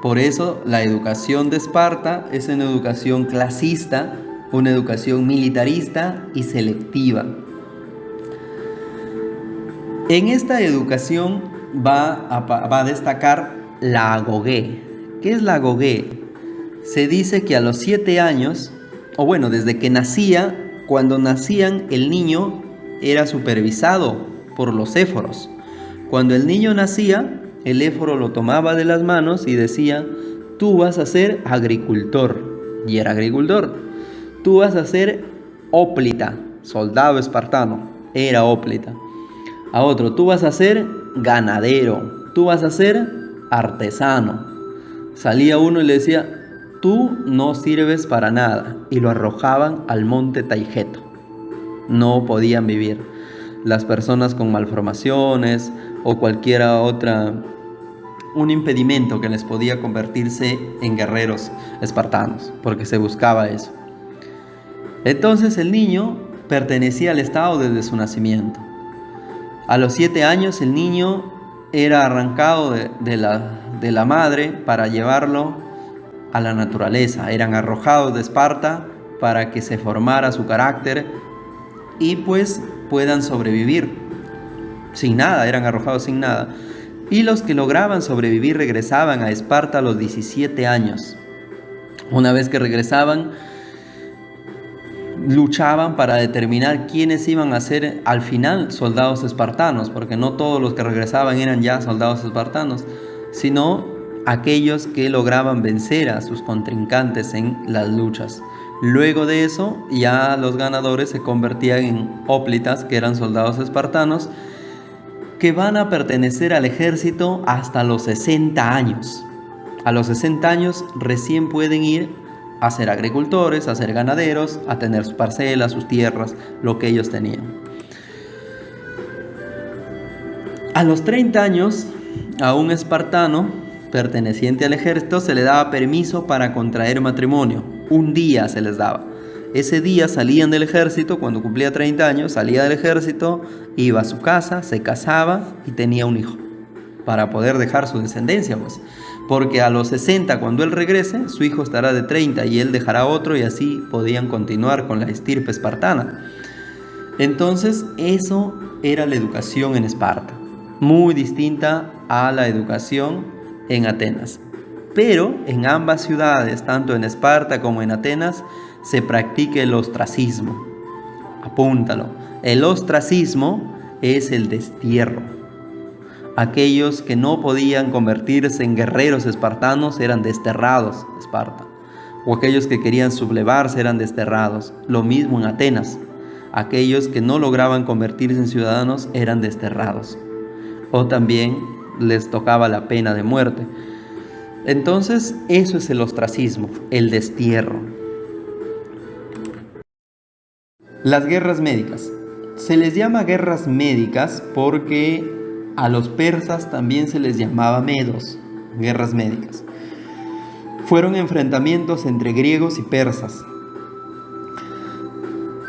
Speaker 1: Por eso la educación de Esparta es una educación clasista, una educación militarista y selectiva. En esta educación va a destacar la agogé. ¿Qué es la agogé? Se dice que a los 7 años, o bueno, desde que nacía, cuando nacían, el niño era supervisado por los éforos. Cuando el niño nacía, el éforo lo tomaba de las manos y decía: tú vas a ser agricultor. Y era agricultor. Tú vas a ser hóplita, soldado espartano. era hóplita. A otro, tú vas a ser ganadero, tú vas a ser artesano. Salía uno y le decía, tú no sirves para nada, y lo arrojaban al monte Taigeto. No podían vivir. Las personas con malformaciones o cualquiera otra, un impedimento que les podía convertirse en guerreros espartanos, porque se buscaba eso. Entonces el niño pertenecía al Estado desde su nacimiento. A los 7 años el niño era arrancado de la madre para llevarlo a la naturaleza. Eran arrojados de Esparta para que se formara su carácter y pues puedan sobrevivir sin nada, eran arrojados sin nada. Y los que lograban sobrevivir regresaban a Esparta a los 17 años. Una vez que regresaban, luchaban para determinar quiénes iban a ser al final soldados espartanos, porque no todos los que regresaban eran ya soldados espartanos, sino aquellos que lograban vencer a sus contrincantes en las luchas. Luego de eso, ya los ganadores se convertían en hóplitas, que eran soldados espartanos, que van a pertenecer al ejército hasta los 60 años. A los 60 años recién pueden ir a ser agricultores, a ser ganaderos, a tener sus parcelas, sus tierras, lo que ellos tenían. A los 30 años, a un espartano perteneciente al ejército se le daba permiso para contraer matrimonio. Un día se les daba. Ese día salían del ejército, cuando cumplía 30 años, salía del ejército, iba a su casa, se casaba y tenía un hijo, para poder dejar su descendencia, pues. Porque a los 60, cuando él regrese, su hijo estará de 30 y él dejará otro, y así podían continuar con la estirpe espartana. Entonces, eso era la educación en Esparta, muy distinta a la educación en Atenas. Pero en ambas ciudades, tanto en Esparta como en Atenas, se practica el ostracismo. Apúntalo. El ostracismo es el destierro. Aquellos que no podían convertirse en guerreros espartanos eran desterrados de Esparta. O aquellos que querían sublevarse eran desterrados. Lo mismo en Atenas. Aquellos que no lograban convertirse en ciudadanos eran desterrados. O también les tocaba la pena de muerte. Entonces, eso es el ostracismo, el destierro. Las guerras médicas. Se les llama guerras médicas porque a los persas también se les llamaba medos, guerras médicas. Fueron enfrentamientos entre griegos y persas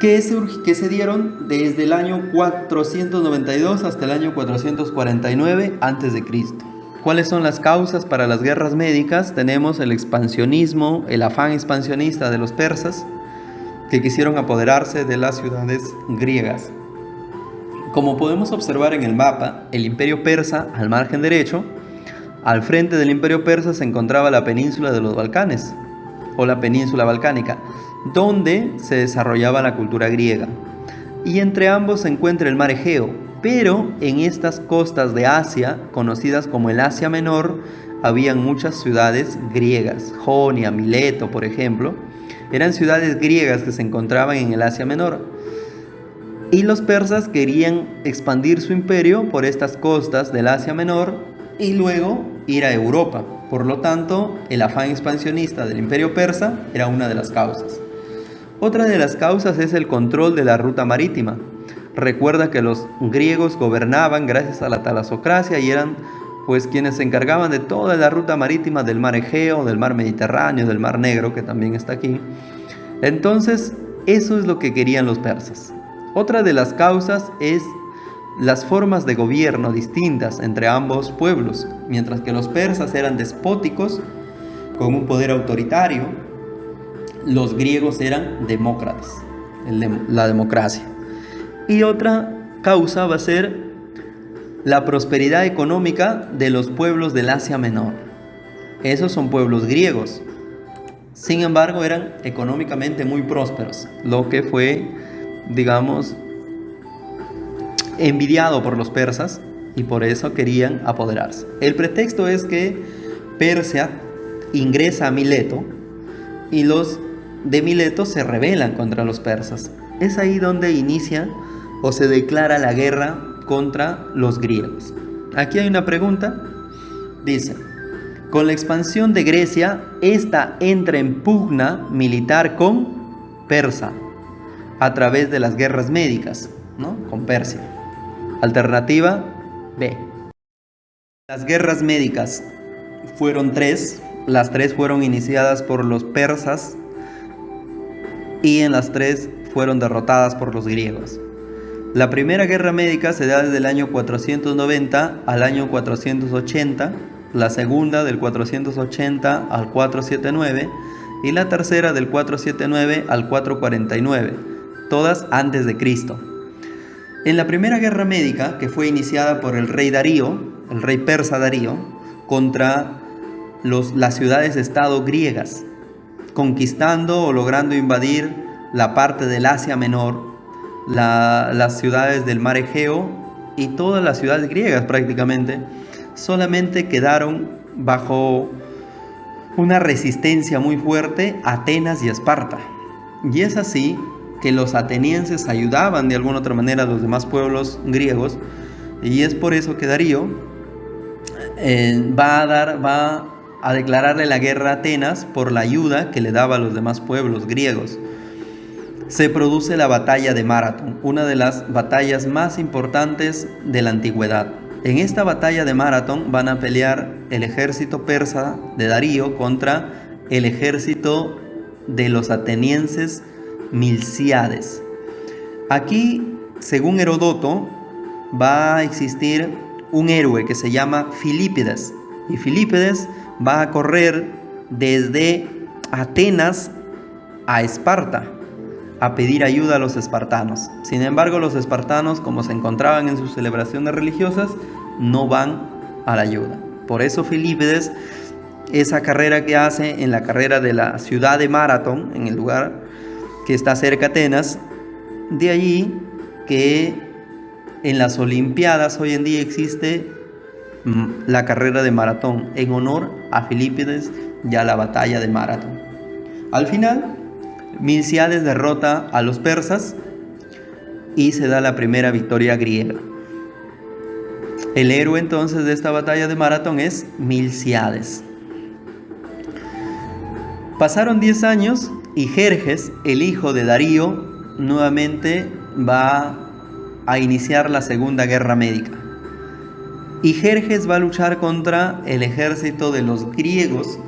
Speaker 1: que se dieron desde el año 492 hasta el año 449 a.C. ¿Cuáles son las causas para las guerras médicas? Tenemos el expansionismo, el afán expansionista de los persas, que quisieron apoderarse de las ciudades griegas. Como podemos observar en el mapa, el imperio persa, al margen derecho, al frente del imperio persa se encontraba la península de los Balcanes, o la península balcánica, donde se desarrollaba la cultura griega. Y entre ambos se encuentra el mar Egeo, pero en estas costas de Asia, conocidas como el Asia Menor, habían muchas ciudades griegas. Jonia, Mileto, por ejemplo, eran ciudades griegas que se encontraban en el Asia Menor. Y los persas querían expandir su imperio por estas costas del Asia Menor y luego ir a Europa. Por lo tanto, el afán expansionista del imperio persa era una de las causas. Otra de las causas es el control de la ruta marítima. Recuerda que los griegos gobernaban gracias a la talasocracia y eran pues quienes se encargaban de toda la ruta marítima del mar Egeo, del mar Mediterráneo, del mar Negro, que también está aquí. Entonces, eso es lo que querían los persas. Otra de las causas es las formas de gobierno distintas entre ambos pueblos. Mientras que los persas eran despóticos, con un poder autoritario, los griegos eran demócratas, la democracia. Y otra causa va a ser la prosperidad económica de los pueblos del Asia Menor. Esos son pueblos griegos. Sin embargo, eran económicamente muy prósperos, lo que fue, digamos, envidiado por los persas y por eso querían apoderarse. El pretexto es que Persia ingresa a Mileto y los de Mileto se rebelan contra los persas. Es ahí donde inicia o se declara la guerra contra los griegos. Aquí hay una pregunta. Dice: con la expansión de Grecia, esta entra en pugna militar con Persa a través de las guerras médicas, ¿no? Con Persia. Alternativa B. Las guerras médicas fueron 3. Las 3 fueron iniciadas por los persas y en las 3 fueron derrotadas por los griegos. La primera guerra médica se da desde el año 490 al año 480, la segunda del 480 al 479 y la tercera del 479 al 449, todas antes de Cristo. En la primera guerra médica, que fue iniciada por el rey Darío, el rey persa Darío, contra las ciudades-estado griegas, conquistando o logrando invadir la parte del Asia Menor, las ciudades del mar Egeo y todas las ciudades griegas prácticamente, solamente quedaron bajo una resistencia muy fuerte Atenas y Esparta. Y es así que los atenienses ayudaban de alguna otra manera a los demás pueblos griegos, y es por eso que Darío va a declararle la guerra a Atenas por la ayuda que le daba a los demás pueblos griegos. Se produce la batalla de Maratón, una de las batallas más importantes de la antigüedad. En esta batalla de Maratón van a pelear el ejército persa de Darío contra el ejército de los atenienses Milcíades. Aquí, según Heródoto, va a existir un héroe que se llama Filípides, y Filípides va a correr desde Atenas a Esparta a pedir ayuda a los espartanos. Sin embargo, los espartanos, como se encontraban en sus celebraciones religiosas, no van a la ayuda. Por eso Filípides, esa carrera que hace en la carrera de la ciudad de Maratón, en el lugar que está cerca de Atenas, de allí que en las Olimpiadas hoy en día existe la carrera de maratón en honor a Filípides y a la batalla de Maratón. Al final, Milcíades derrota a los persas y se da la primera victoria griega. El héroe entonces de esta batalla de Maratón es Milcíades. Pasaron 10 años y Jerjes, el hijo de Darío, nuevamente va a iniciar la Segunda Guerra Médica. Y Jerjes va a luchar contra el ejército de los griegos,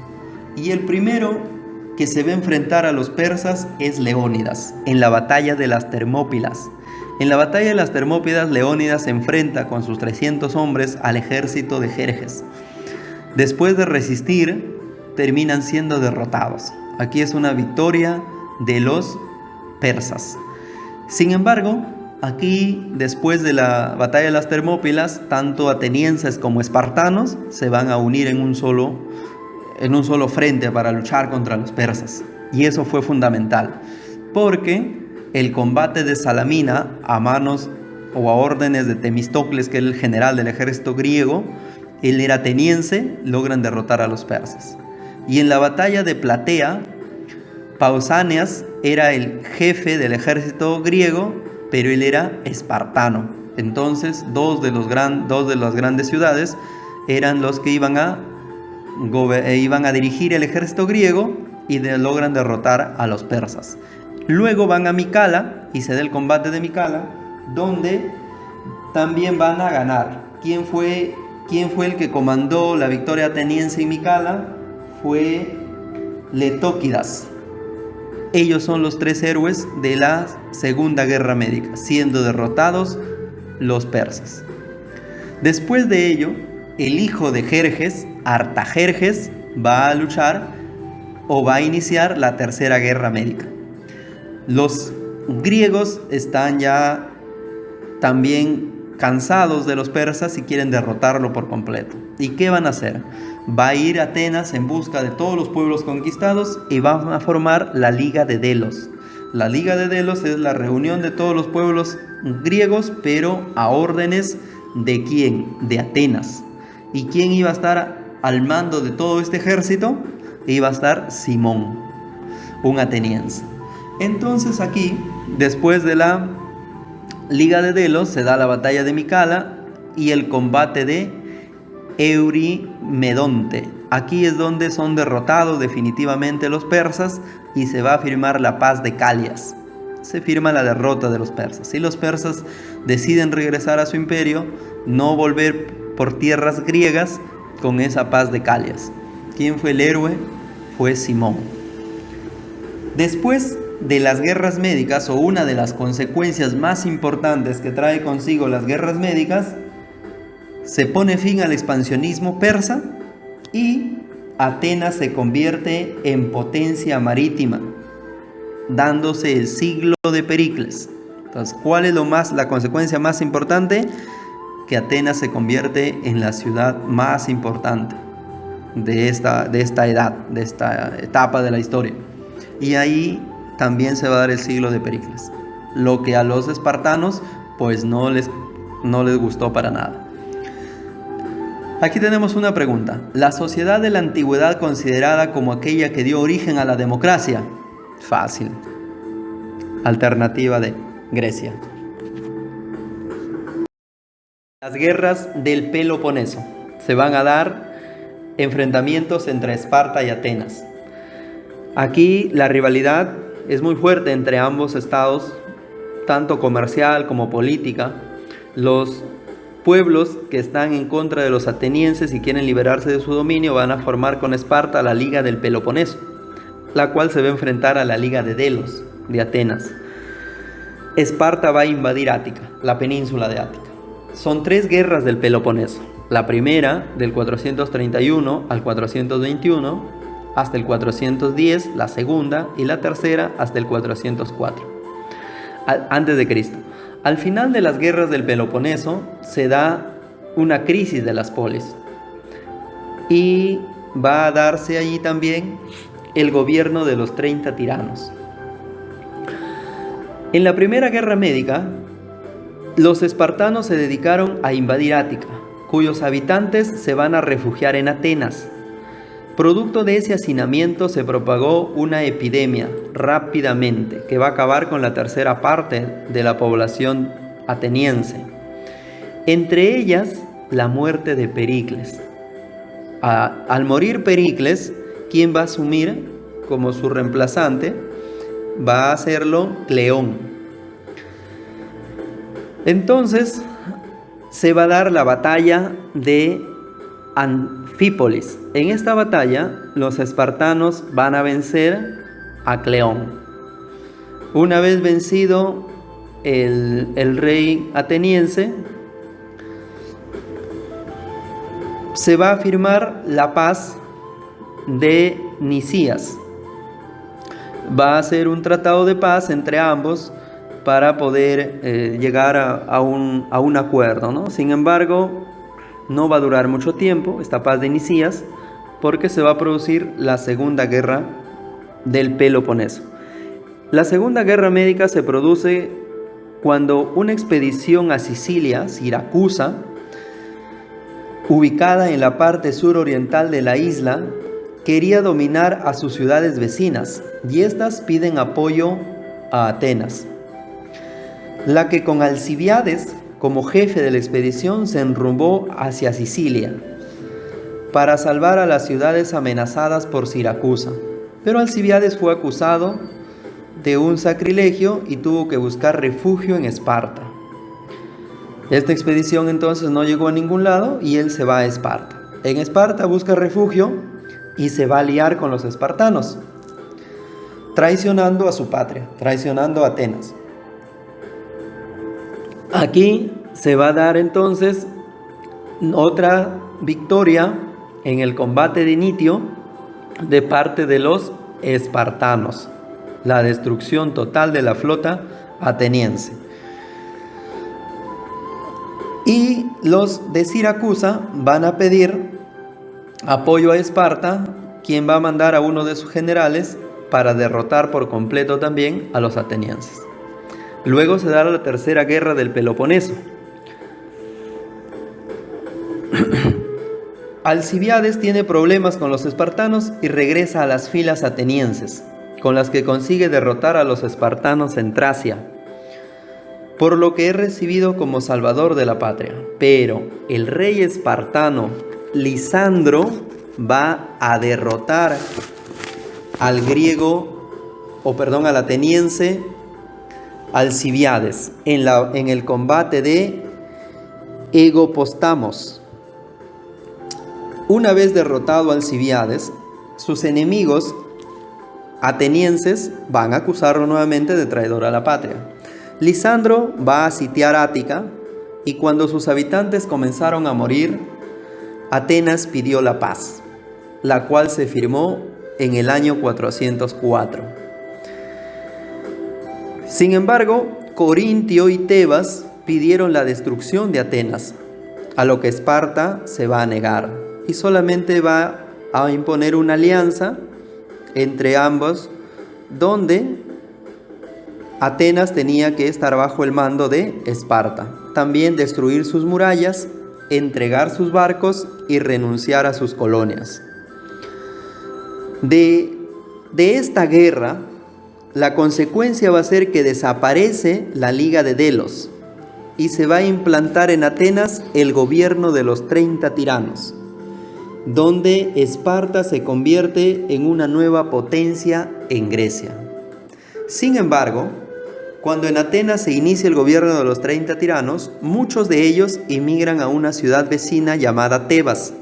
Speaker 1: y el primero que se va a enfrentar a los persas es Leónidas, en la batalla de las Termópilas. En la batalla de las Termópilas, Leónidas se enfrenta con sus 300 hombres al ejército de Jerjes. Después de resistir, terminan siendo derrotados. Aquí es una victoria de los persas. Sin embargo, aquí, después de la batalla de las Termópilas, tanto atenienses como espartanos se van a unir en un solo frente para luchar contra los persas. Y eso fue fundamental, porque el combate de Salamina a manos o a órdenes de Temístocles, que era el general del ejército griego, él era ateniense, logran derrotar a los persas. Y en la batalla de Platea, Pausanias era el jefe del ejército griego, pero él era espartano. Entonces, dos de las grandes ciudades eran los que iban a dirigir el ejército griego y logran derrotar a los persas. Luego van a Micala y se da el combate de Micala, donde también van a ganar. ¿Quién fue el que comandó la victoria ateniense en Micala? Fue Letóquidas. Ellos son los 3 héroes de la Segunda Guerra Médica, siendo derrotados los persas. Después de ello, el hijo de Jerjes, Artajerjes, va a luchar o va a iniciar la Tercera Guerra Médica. Los griegos están ya también cansados de los persas y quieren derrotarlo por completo. ¿Y qué van a hacer? Va a ir a Atenas en busca de todos los pueblos conquistados y van a formar la Liga de Delos. La Liga de Delos es la reunión de todos los pueblos griegos, pero a órdenes ¿de quién? De Atenas. ¿Y quién iba a estar al mando de todo este ejército? Iba a estar Simón, un ateniense. Entonces aquí, después de la Liga de Delos se da la batalla de Micala y el combate de Eurimedonte. Aquí es donde son derrotados definitivamente los persas y se va a firmar la paz de Calias. Se firma la derrota de los persas y los persas deciden regresar a su imperio, no volver por tierras griegas con esa paz de Calias. ¿Quién fue el héroe? Fue Simón. Después de las guerras médicas, o una de las consecuencias más importantes que trae consigo las guerras médicas, se pone fin al expansionismo persa y Atenas se convierte en potencia marítima, dándose el siglo de Pericles. Entonces, ¿cuál es la consecuencia más importante? Que Atenas se convierte en la ciudad más importante de esta etapa de la historia. Y ahí también se va a dar el siglo de Pericles, lo que a los espartanos pues no les gustó para nada. Aquí tenemos una pregunta. ¿La sociedad de la antigüedad considerada como aquella que dio origen a la democracia? Fácil. Alternativa D, Grecia. Las guerras del Peloponeso. Se van a dar enfrentamientos entre Esparta y Atenas. Aquí la rivalidad es muy fuerte entre ambos estados, tanto comercial como política. Los pueblos que están en contra de los atenienses y quieren liberarse de su dominio van a formar con Esparta la Liga del Peloponeso, la cual se va a enfrentar a la Liga de Delos de Atenas. Esparta va a invadir Ática, la península de Ática. Son 3 guerras del Peloponeso. La primera del 431 al 421 hasta el 410, la segunda y la tercera hasta el 404 antes de Cristo. Al final de las guerras del Peloponeso se da una crisis de las polis y va a darse allí también el gobierno de los 30 tiranos. En la primera guerra médica, los espartanos se dedicaron a invadir Ática, cuyos habitantes se van a refugiar en Atenas. Producto de ese hacinamiento se propagó una epidemia rápidamente que va a acabar con la tercera parte de la población ateniense. Entre ellas, la muerte de Pericles. Al morir Pericles, ¿quién va a asumir como su reemplazante? Va a hacerlo Cleón. Entonces, se va a dar la batalla de Anfípolis. En esta batalla, los espartanos van a vencer a Cleón. Una vez vencido el rey ateniense, se va a firmar la paz de Nicías. Va a ser un tratado de paz entre ambos para poder llegar a un acuerdo, ¿no? Sin embargo, no va a durar mucho tiempo esta paz de Nicías, porque se va a producir la Segunda Guerra del Peloponeso. La Segunda Guerra Médica se produce cuando una expedición a Sicilia, Siracusa, ubicada en la parte suroriental de la isla, quería dominar a sus ciudades vecinas, y estas piden apoyo a Atenas, la que con Alcibiades como jefe de la expedición se enrumbó hacia Sicilia para salvar a las ciudades amenazadas por Siracusa. Pero Alcibiades fue acusado de un sacrilegio y tuvo que buscar refugio en Esparta. Esta expedición entonces no llegó a ningún lado y él se va a Esparta. En Esparta busca refugio y se va a aliar con los espartanos, traicionando a su patria, traicionando a Atenas. Aquí se va a dar entonces otra victoria en el combate de Nitio de parte de los espartanos, la destrucción total de la flota ateniense. Y los de Siracusa van a pedir apoyo a Esparta, quien va a mandar a uno de sus generales para derrotar por completo también a los atenienses. Luego se da la tercera guerra del Peloponeso. Alcibiades tiene problemas con los espartanos y regresa a las filas atenienses, con las que consigue derrotar a los espartanos en Tracia. por lo que es recibido como salvador de la patria. Pero el rey espartano Lisandro va a derrotar al ateniense Alcibiades en el combate de Egopostamos. Una vez derrotado Alcibiades, sus enemigos atenienses van a acusarlo nuevamente de traidor a la patria. Lisandro va a sitiar Ática y cuando sus habitantes comenzaron a morir, Atenas pidió la paz, la cual se firmó en el año 404. Sin embargo, Corintio y Tebas pidieron la destrucción de Atenas, a lo que Esparta se va a negar y solamente va a imponer una alianza entre ambos, donde Atenas tenía que estar bajo el mando de Esparta. También destruir sus murallas, entregar sus barcos y renunciar a sus colonias. De esta guerra, la consecuencia va a ser que desaparece la Liga de Delos y se va a implantar en Atenas el gobierno de los 30 tiranos, donde Esparta se convierte en una nueva potencia en Grecia. Sin embargo, cuando en Atenas se inicia el gobierno de los 30 tiranos, muchos de ellos emigran a una ciudad vecina llamada Tebas,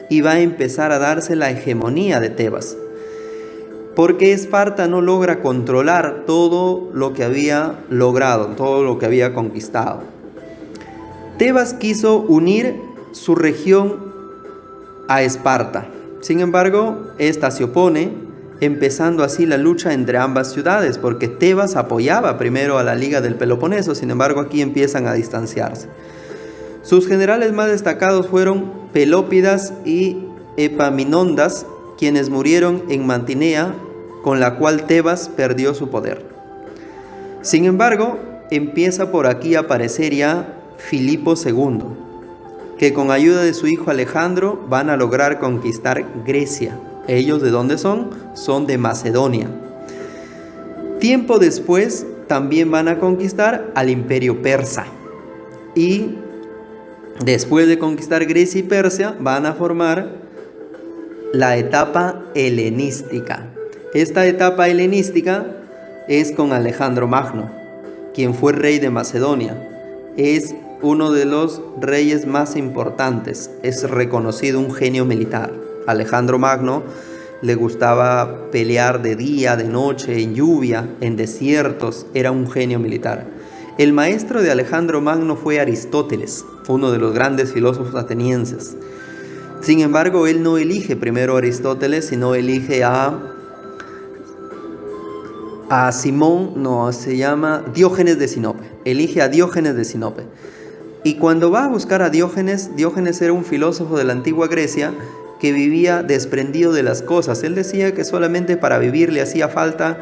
Speaker 1: y va a empezar a darse la hegemonía de Tebas, porque Esparta no logra controlar todo lo que había logrado, todo lo que había conquistado. Tebas quiso unir su región a Esparta. Sin embargo, esta se opone, empezando así la lucha entre ambas ciudades, porque Tebas apoyaba primero a la Liga del Peloponeso. Sin embargo, aquí empiezan a distanciarse. Sus generales más destacados fueron Pelópidas y Epaminondas, quienes murieron en Mantinea, con la cual Tebas perdió su poder. Sin embargo, empieza por aquí a aparecer ya Filipo II, que con ayuda de su hijo Alejandro van a lograr conquistar Grecia. ¿Ellos de dónde son? Son de Macedonia. Tiempo después también van a conquistar al imperio persa. Y después de conquistar Grecia y Persia, van a formar la etapa helenística. Esta etapa helenística es con Alejandro Magno, quien fue rey de Macedonia. Es uno de los reyes más importantes, es reconocido un genio militar. Alejandro Magno le gustaba pelear de día, de noche, en lluvia, en desiertos, era un genio militar. El maestro de Alejandro Magno fue Aristóteles, uno de los grandes filósofos atenienses. Sin embargo, él no elige primero a Aristóteles, sino elige Diógenes de Sinope. Elige a Diógenes de Sinope. Y cuando va a buscar a Diógenes, Diógenes era un filósofo de la antigua Grecia que vivía desprendido de las cosas. Él decía que solamente para vivir le hacía falta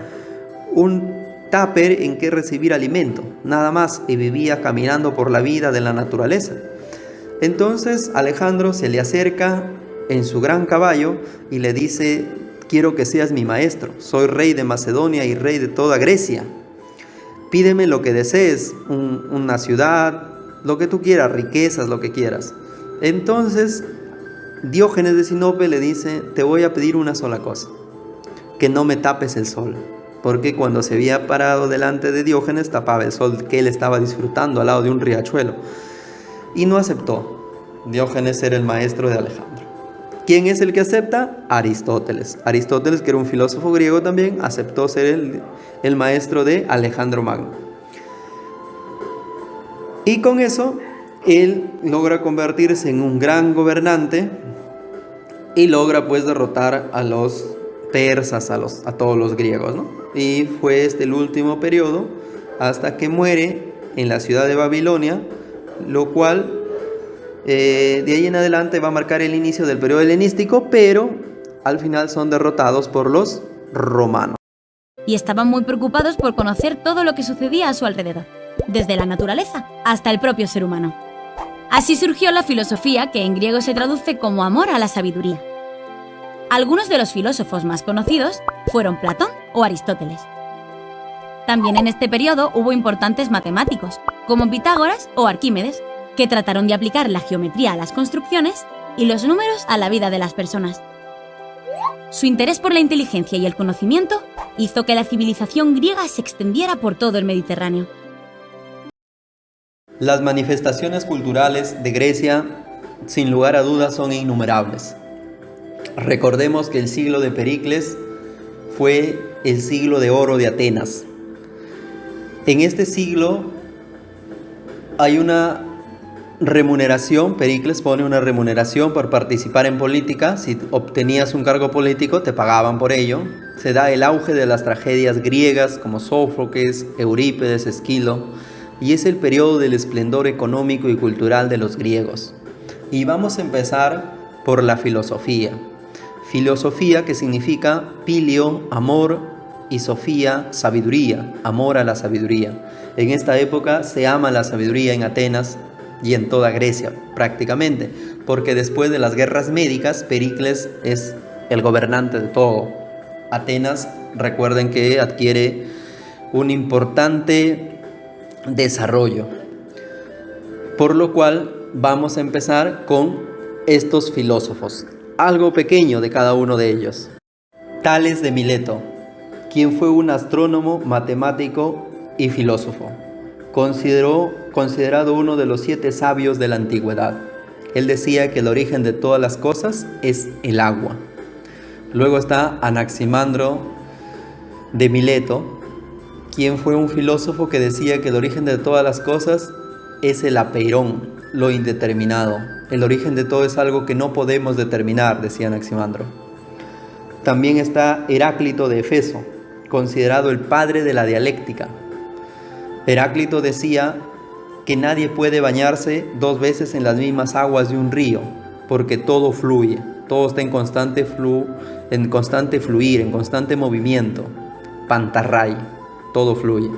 Speaker 1: un tupper en que recibir alimento, nada más, y vivía caminando por la vida de la naturaleza. Entonces Alejandro se le acerca en su gran caballo y le dice: quiero que seas mi maestro, soy rey de Macedonia y rey de toda Grecia. Pídeme lo que desees, una ciudad, lo que tú quieras, riquezas, lo que quieras. Entonces Diógenes de Sinope le dice: te voy a pedir una sola cosa, que no me tapes el sol, porque cuando se había parado delante de Diógenes tapaba el sol que él estaba disfrutando al lado de un riachuelo, y no aceptó. Diógenes era el maestro de Alejandro. ¿Quién es el que acepta? Aristóteles. Aristóteles, que era un filósofo griego también, aceptó ser el maestro de Alejandro Magno. Y con eso él logra convertirse en un gran gobernante y logra pues derrotar a los persas, a todos los griegos, ¿no? Y fue este el último periodo hasta que muere en la ciudad de Babilonia, lo cual de ahí en adelante va a marcar el inicio del periodo helenístico, pero al final son derrotados por los romanos.
Speaker 2: Y estaban muy preocupados por conocer todo lo que sucedía a su alrededor, desde la naturaleza hasta el propio ser humano. Así surgió la filosofía, que en griego se traduce como amor a la sabiduría. Algunos de los filósofos más conocidos fueron Platón o Aristóteles. También en este periodo hubo importantes matemáticos, como Pitágoras o Arquímedes, que trataron de aplicar la geometría a las construcciones y los números a la vida de las personas. Su interés por la inteligencia y el conocimiento hizo que la civilización griega se extendiera por todo el Mediterráneo.
Speaker 1: Las manifestaciones culturales de Grecia, sin lugar a dudas, son innumerables. Recordemos que el siglo de Pericles fue el siglo de oro de Atenas. En este siglo hay una remuneración. Pericles pone una remuneración por participar en política. Si obtenías un cargo político, te pagaban por ello. Se da el auge de las tragedias griegas como Sófocles, Eurípides, Esquilo, y es el periodo del esplendor económico y cultural de los griegos. Y vamos a empezar por la filosofía. Filosofía, que significa filio, amor, y sofía, sabiduría, amor a la sabiduría. En esta época se ama la sabiduría en Atenas y en toda Grecia prácticamente, porque después de las guerras médicas, Pericles es el gobernante de todo. Atenas, recuerden que adquiere un importante desarrollo, por lo cual vamos a empezar con estos filósofos, algo pequeño de cada uno de ellos. Tales de Mileto, quien fue un astrónomo, matemático y filósofo, considerado uno de los 7 sabios de la antigüedad. Él decía que el origen de todas las cosas es el agua. Luego está Anaximandro de Mileto, quien fue un filósofo que decía que el origen de todas las cosas es el apeirón, lo indeterminado. El origen de todo es algo que no podemos determinar, decía Anaximandro. También está Heráclito de Éfeso, considerado el padre de la dialéctica. Heráclito decía que nadie puede bañarse 2 veces en las mismas aguas de un río, porque todo fluye, todo está en constante fluir, en constante movimiento. Pantarray, todo fluye.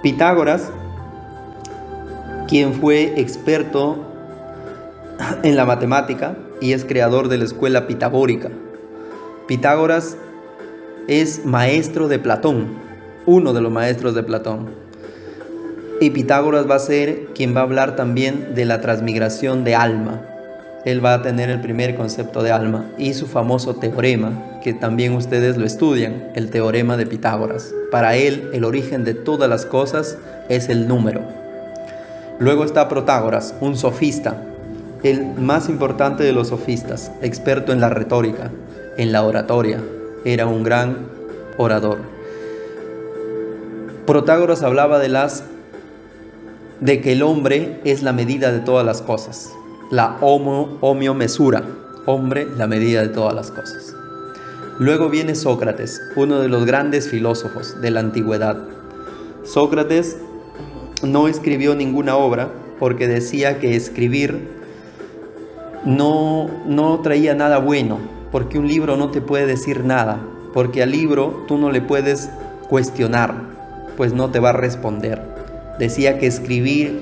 Speaker 1: Pitágoras, quien fue experto en la matemática y es creador de la escuela pitagórica. Pitágoras es maestro de Platón, uno de los maestros de Platón. Y Pitágoras va a ser quien va a hablar también de la transmigración de alma. Él va a tener el primer concepto de alma y su famoso teorema, que también ustedes lo estudian, el teorema de Pitágoras. Para él, el origen de todas las cosas es el número. Luego está Protágoras, un sofista, el más importante de los sofistas, experto en la retórica, en la oratoria. Era un gran orador. Protágoras hablaba de que el hombre es la medida de todas las cosas. La homiomesura, hombre, la medida de todas las cosas. Luego viene Sócrates, uno de los grandes filósofos de la antigüedad. Sócrates no escribió ninguna obra porque decía que escribir no traía nada bueno, porque un libro no te puede decir nada, porque al libro tú no le puedes cuestionar, pues no te va a responder. Decía que escribir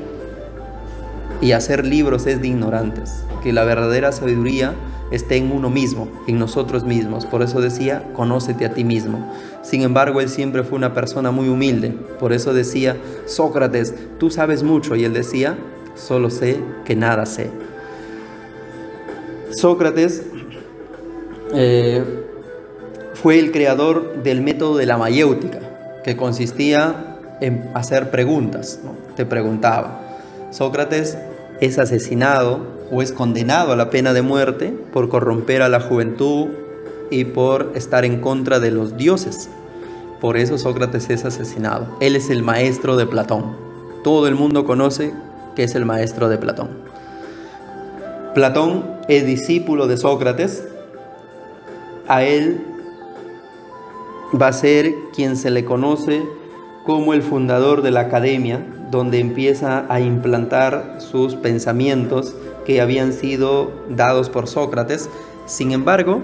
Speaker 1: y hacer libros es de ignorantes, que la verdadera sabiduría está en uno mismo, en nosotros mismos. Por eso decía, conócete a ti mismo. Sin embargo, él siempre fue una persona muy humilde. Por eso decía, Sócrates, tú sabes mucho. Y él decía, solo sé que nada sé. Sócrates fue el creador del método de la mayéutica, que consistía en hacer preguntas, ¿no? Te preguntaba. Sócrates es asesinado o es condenado a la pena de muerte por corromper a la juventud y por estar en contra de los dioses. Por eso Sócrates es asesinado. Él es el maestro de Platón. Todo el mundo conoce que es el maestro de Platón. Platón es discípulo de Sócrates. A él va a ser quien se le conoce como el fundador de la academia, donde empieza a implantar sus pensamientos que habían sido dados por Sócrates. Sin embargo,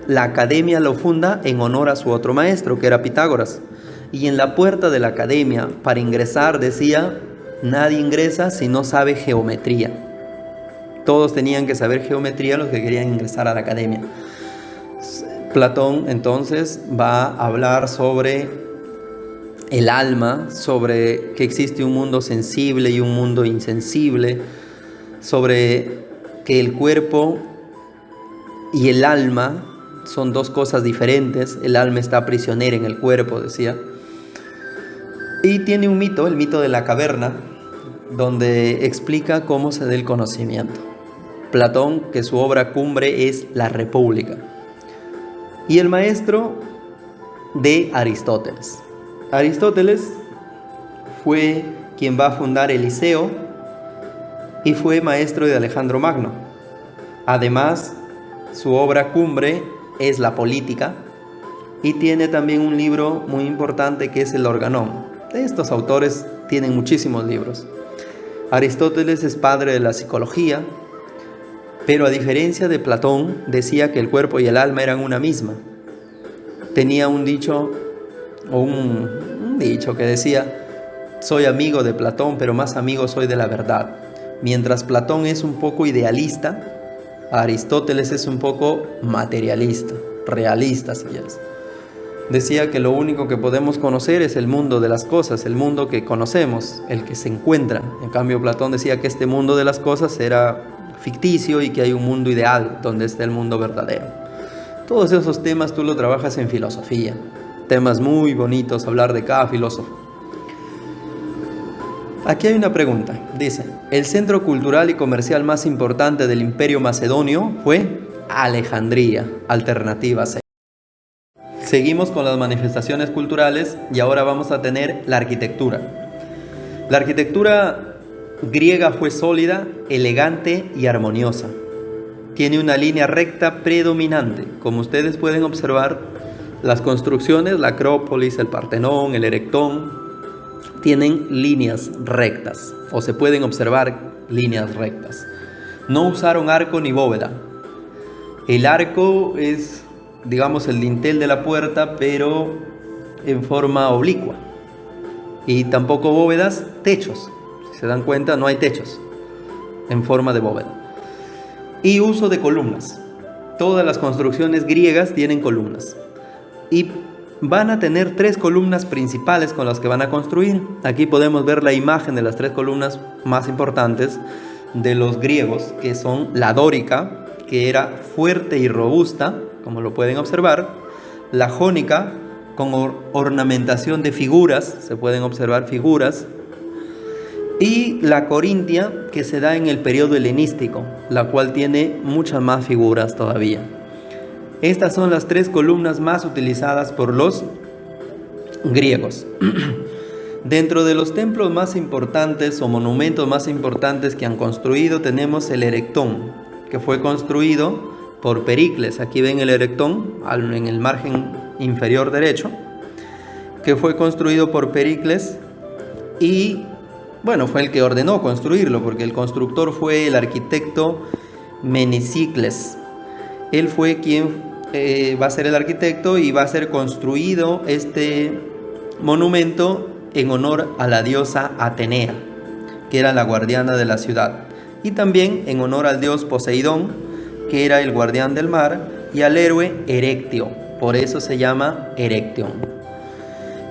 Speaker 1: la academia lo funda en honor a su otro maestro, que era Pitágoras. Y en la puerta de la academia, para ingresar, decía, nadie ingresa si no sabe geometría. Todos tenían que saber geometría los que querían ingresar a la academia. Platón entonces va a hablar sobre el alma, sobre que existe un mundo sensible y un mundo insensible, sobre que el cuerpo y el alma son dos cosas diferentes. El alma está prisionera en el cuerpo, decía. Y tiene un mito, el mito de la caverna, donde explica cómo se da el conocimiento. Platón, que su obra cumbre es La República. Y el maestro de Aristóteles. Aristóteles fue quien va a fundar el Liceo y fue maestro de Alejandro Magno. Además, su obra cumbre es La Política y tiene también un libro muy importante que es el Organón. Estos autores tienen muchísimos libros. Aristóteles es padre de la psicología, pero a diferencia de Platón, decía que el cuerpo y el alma eran una misma. Tenía un dicho que decía: soy amigo de Platón, pero más amigo soy de la verdad. Mientras Platón es un poco idealista, Aristóteles es un poco materialista, realista, si quieres. Decía que lo único que podemos conocer es el mundo de las cosas, el mundo que conocemos, el que se encuentra. En cambio, Platón decía que este mundo de las cosas era ficticio y que hay un mundo ideal donde está el mundo verdadero. Todos esos temas tú los trabajas en filosofía. Temas muy bonitos, hablar de cada filósofo. Aquí hay una pregunta. Dice: el centro cultural y comercial más importante del Imperio Macedonio fue Alejandría. Alternativa C. Seguimos con las manifestaciones culturales y ahora vamos a tener la arquitectura. La arquitectura griega fue sólida, elegante y armoniosa. Tiene una línea recta predominante. Como ustedes pueden observar, las construcciones, la Acrópolis, el Partenón, el Erectón, tienen líneas rectas, o se pueden observar líneas rectas. No usaron arco ni bóveda. El arco es, digamos, el dintel de la puerta, pero en forma oblicua. Y tampoco bóvedas, techos. Si se dan cuenta, no hay techos en forma de bóveda. Y uso de columnas. Todas las construcciones griegas tienen columnas. Y van a tener 3 columnas principales con las que van a construir. Aquí podemos ver la imagen de las 3 columnas más importantes de los griegos, que son la dórica, que era fuerte y robusta, como lo pueden observar, la jónica, con ornamentación de figuras, se pueden observar figuras, y la corintia, que se da en el periodo helenístico, la cual tiene muchas más figuras todavía. Estas son las 3 columnas más utilizadas por los griegos. Dentro de los templos más importantes o monumentos más importantes que han construido, tenemos el Erectón, que fue construido por Pericles. Aquí ven el Erectón en el margen inferior derecho, que fue construido por Pericles y, bueno, fue el que ordenó construirlo, porque el constructor fue el arquitecto Menesicles. Él fue quien va a ser el arquitecto y va a ser construido este monumento en honor a la diosa Atenea, que era la guardiana de la ciudad, y también en honor al dios Poseidón, que era el guardián del mar, y al héroe Erectio, por eso se llama Erecteón,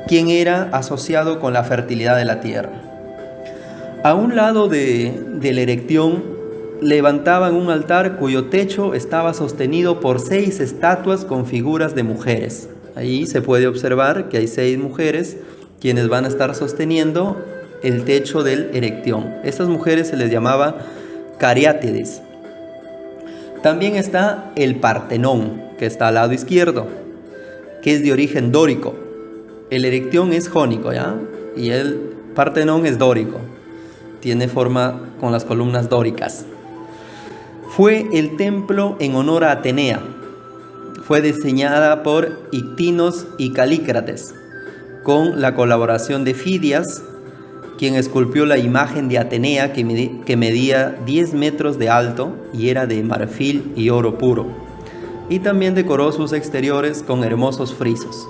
Speaker 1: quien era asociado con la fertilidad de la tierra. A un lado del Erecteón levantaban un altar cuyo techo estaba sostenido por 6 estatuas con figuras de mujeres. Ahí se puede observar que hay 6 mujeres quienes van a estar sosteniendo el techo del Erecteón. Estas mujeres se les llamaba cariátides. También está el Partenón, que está al lado izquierdo, que es de origen dórico. El Erecteón es jónico, ¿ya? Y el Partenón es dórico. Tiene forma con las columnas dóricas. Fue el templo en honor a Atenea. Fue diseñada por Ictinos y Calícrates, con la colaboración de Fidias, quien esculpió la imagen de Atenea que medía 10 metros de alto y era de marfil y oro puro. Y también decoró sus exteriores con hermosos frisos.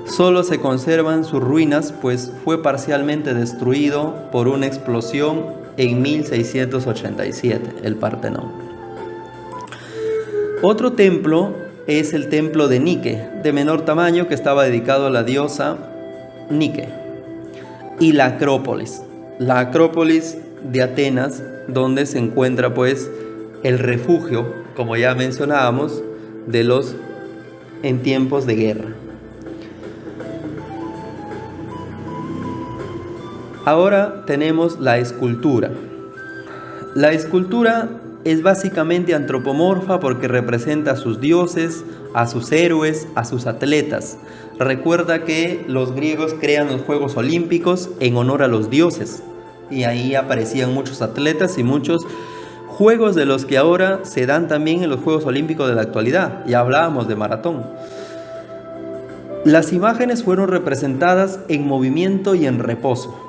Speaker 1: Solo se conservan sus ruinas, pues fue parcialmente destruido por una explosión en 1687, el Partenón. Otro templo es el templo de Nike, de menor tamaño, que estaba dedicado a la diosa Nike. Y la Acrópolis. La Acrópolis de Atenas, donde se encuentra pues el refugio, como ya mencionábamos, de los en tiempos de guerra. Ahora tenemos la escultura. La escultura es básicamente antropomorfa porque representa a sus dioses, a sus héroes, a sus atletas. Recuerda que los griegos crean los Juegos Olímpicos en honor a los dioses, y ahí aparecían muchos atletas y muchos juegos de los que ahora se dan también en los Juegos Olímpicos de la actualidad. Ya hablábamos de maratón. Las imágenes fueron representadas en movimiento y en reposo.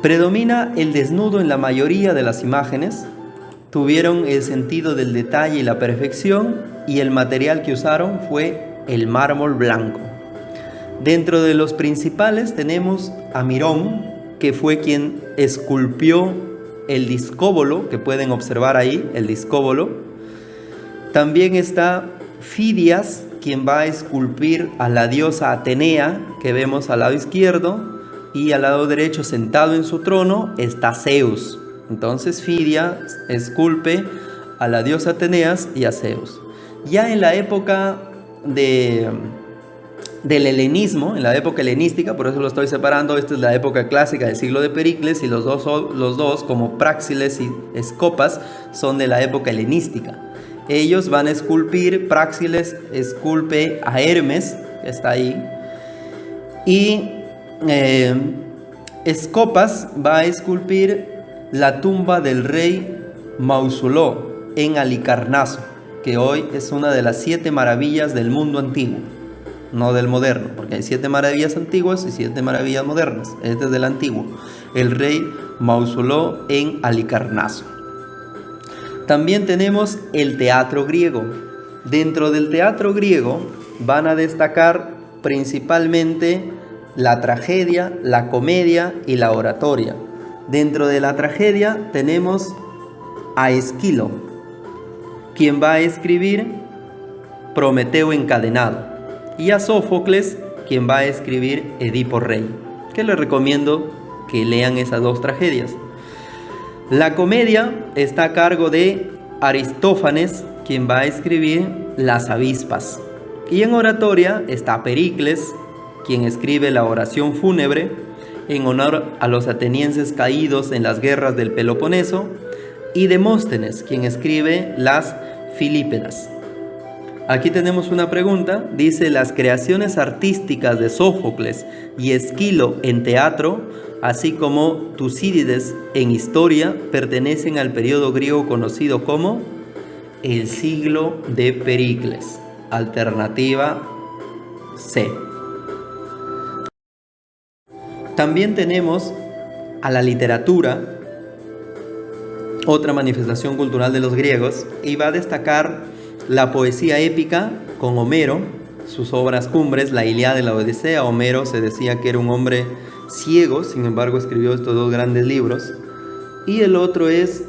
Speaker 1: Predomina el desnudo en la mayoría de las imágenes. Tuvieron el sentido del detalle y la perfección, y el material que usaron fue el mármol blanco. Dentro de los principales tenemos a Mirón, que fue quien esculpió el discóbolo, que pueden observar ahí, el discóbolo. También está Fidias, quien va a esculpir a la diosa Atenea, que vemos al lado izquierdo, y al lado derecho, sentado en su trono, está Zeus. Entonces Fidias esculpe a la diosa Ateneas y a Zeus. Ya en la época del helenismo, en la época helenística, por eso lo estoy separando, esta es la época clásica del siglo de Pericles, y los dos como Práxiles y Escopas, son de la época helenística. Ellos van a esculpir, Práxiles esculpe a Hermes, que está ahí, y Escopas va a esculpir la tumba del rey Mausoló en Halicarnaso, que hoy es una de las 7 maravillas del mundo antiguo, no del moderno, porque hay 7 maravillas antiguas y 7 maravillas modernas. Este es del antiguo, el rey Mausoló en Halicarnaso. También tenemos el teatro griego. Dentro del teatro griego van a destacar principalmente la tragedia, la comedia y la oratoria. Dentro de la tragedia tenemos a Esquilo, quien va a escribir Prometeo encadenado, y a Sófocles, quien va a escribir Edipo Rey, que les recomiendo que lean esas 2 tragedias. La comedia está a cargo de Aristófanes, quien va a escribir Las avispas, y en oratoria está Pericles, quien escribe la oración fúnebre en honor a los atenienses caídos en las guerras del Peloponeso, y Demóstenes, quien escribe las Filípedas. Aquí tenemos una pregunta, dice: las creaciones artísticas de Sófocles y Esquilo en teatro, así como Tucídides en historia, pertenecen al periodo griego conocido como el siglo de Pericles. Alternativa C. También tenemos a la literatura, otra manifestación cultural de los griegos, y va a destacar la poesía épica con Homero, sus obras cumbres, la Ilíada y la Odisea. Homero se decía que era un hombre ciego, sin embargo escribió estos 2 grandes libros. Y el otro es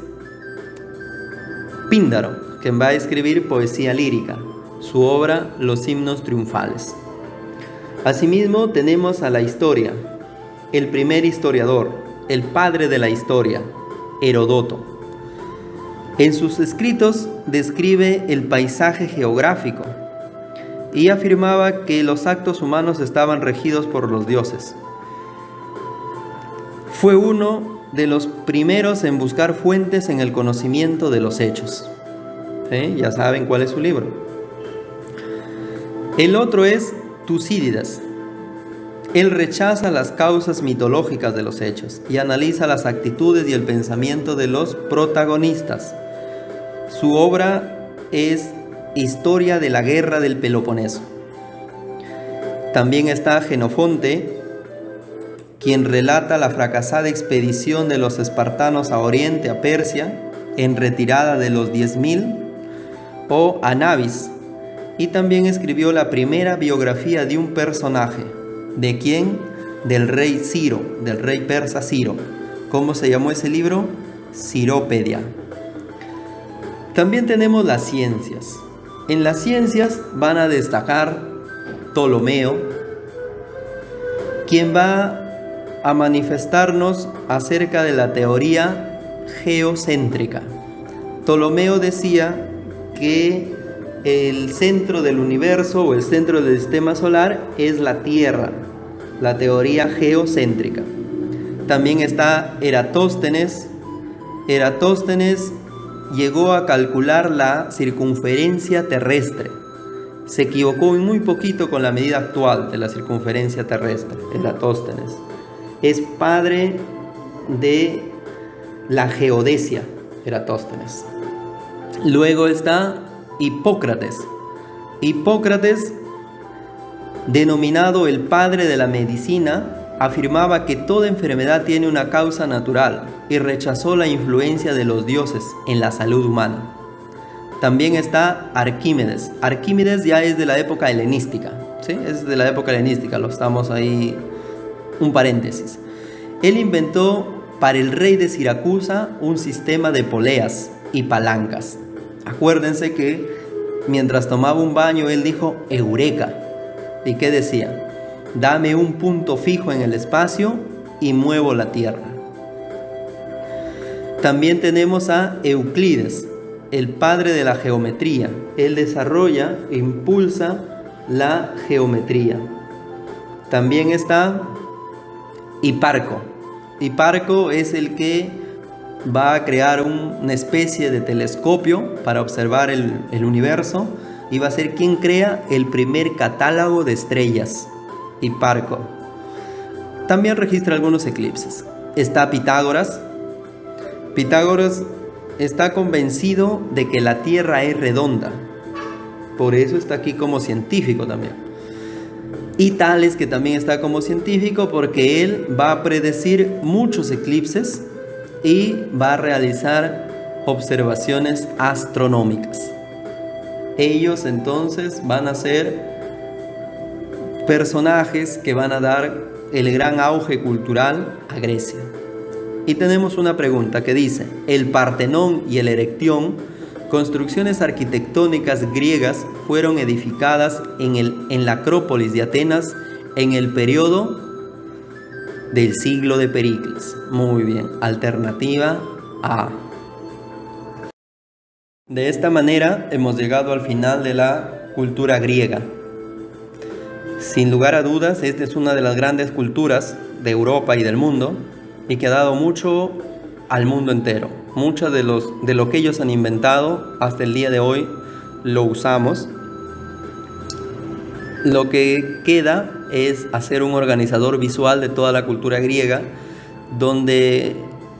Speaker 1: Píndaro, quien va a escribir poesía lírica, su obra Los himnos triunfales. Asimismo tenemos a la historia, el primer historiador, el padre de la historia, Heródoto. En sus escritos describe el paisaje geográfico y afirmaba que los actos humanos estaban regidos por los dioses. Fue uno de los primeros en buscar fuentes en el conocimiento de los hechos. Ya saben cuál es su libro. El otro es Tucídides. Él rechaza las causas mitológicas de los hechos y analiza las actitudes y el pensamiento de los protagonistas. Su obra es Historia de la Guerra del Peloponeso. También está Jenofonte, quien relata la fracasada expedición de los espartanos a Oriente, a Persia, en retirada de los 10.000, o Anabis, y también escribió la primera biografía de un personaje. ¿De quién? Del rey Ciro, del rey persa Ciro. ¿Cómo se llamó ese libro? Cirópedia. También tenemos las ciencias. En las ciencias van a destacar Ptolomeo, quien va a manifestarnos acerca de la teoría geocéntrica. Ptolomeo decía que el centro del universo o el centro del sistema solar es la Tierra, la teoría geocéntrica. También está Eratóstenes. Eratóstenes llegó a calcular la circunferencia terrestre. Se equivocó muy poquito con la medida actual de la circunferencia terrestre, Eratóstenes. Es padre de la geodesia, Eratóstenes. Luego está Hipócrates. Hipócrates, denominado el padre de la medicina, afirmaba que toda enfermedad tiene una causa natural y rechazó la influencia de los dioses en la salud humana. También está Arquímedes. Arquímedes ya es de la época helenística, ¿sí? Es de la época helenística, lo estamos ahí, un paréntesis. Él inventó para el rey de Siracusa un sistema de poleas y palancas. Acuérdense que mientras tomaba un baño, él dijo Eureka. ¿Y qué decía? Dame un punto fijo en el espacio y muevo la tierra. También tenemos a Euclides, el padre de la geometría. Él desarrolla e impulsa la geometría. También está Hiparco. Hiparco es el que va a crear una especie de telescopio para observar el universo y va a ser quien crea el primer catálogo de estrellas. Hiparco. También registra algunos eclipses. Está Pitágoras. Pitágoras está convencido de que la Tierra es redonda. Por eso está aquí como científico también. Y Tales, que también está como científico porque él va a predecir muchos eclipses y va a realizar observaciones astronómicas. Ellos entonces van a ser personajes que van a dar el gran auge cultural a Grecia. Y tenemos una pregunta que dice: el Partenón y el Erectión, construcciones arquitectónicas griegas, fueron edificadas en la Acrópolis de Atenas en el periodo del siglo de Pericles. Muy bien, alternativa A. De esta manera hemos llegado al final de la cultura griega. Sin lugar a dudas, esta es una de las grandes culturas de Europa y del mundo y que ha dado mucho al mundo entero. Mucho de lo que ellos han inventado hasta el día de hoy lo usamos. Lo que queda es hacer un organizador visual de toda la cultura griega donde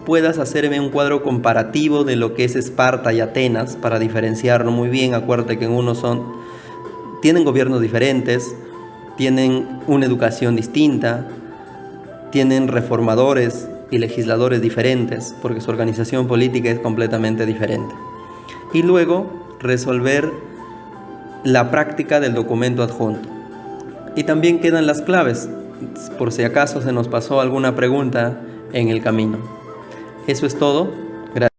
Speaker 1: puedas hacerme un cuadro comparativo de lo que es Esparta y Atenas para diferenciarlo muy bien. Acuérdate que en unos tienen gobiernos diferentes, tienen una educación distinta, tienen reformadores y legisladores diferentes, porque su organización política es completamente diferente. Y luego resolver la práctica del documento adjunto. Y también quedan las claves, por si acaso se nos pasó alguna pregunta en el camino. Eso es todo.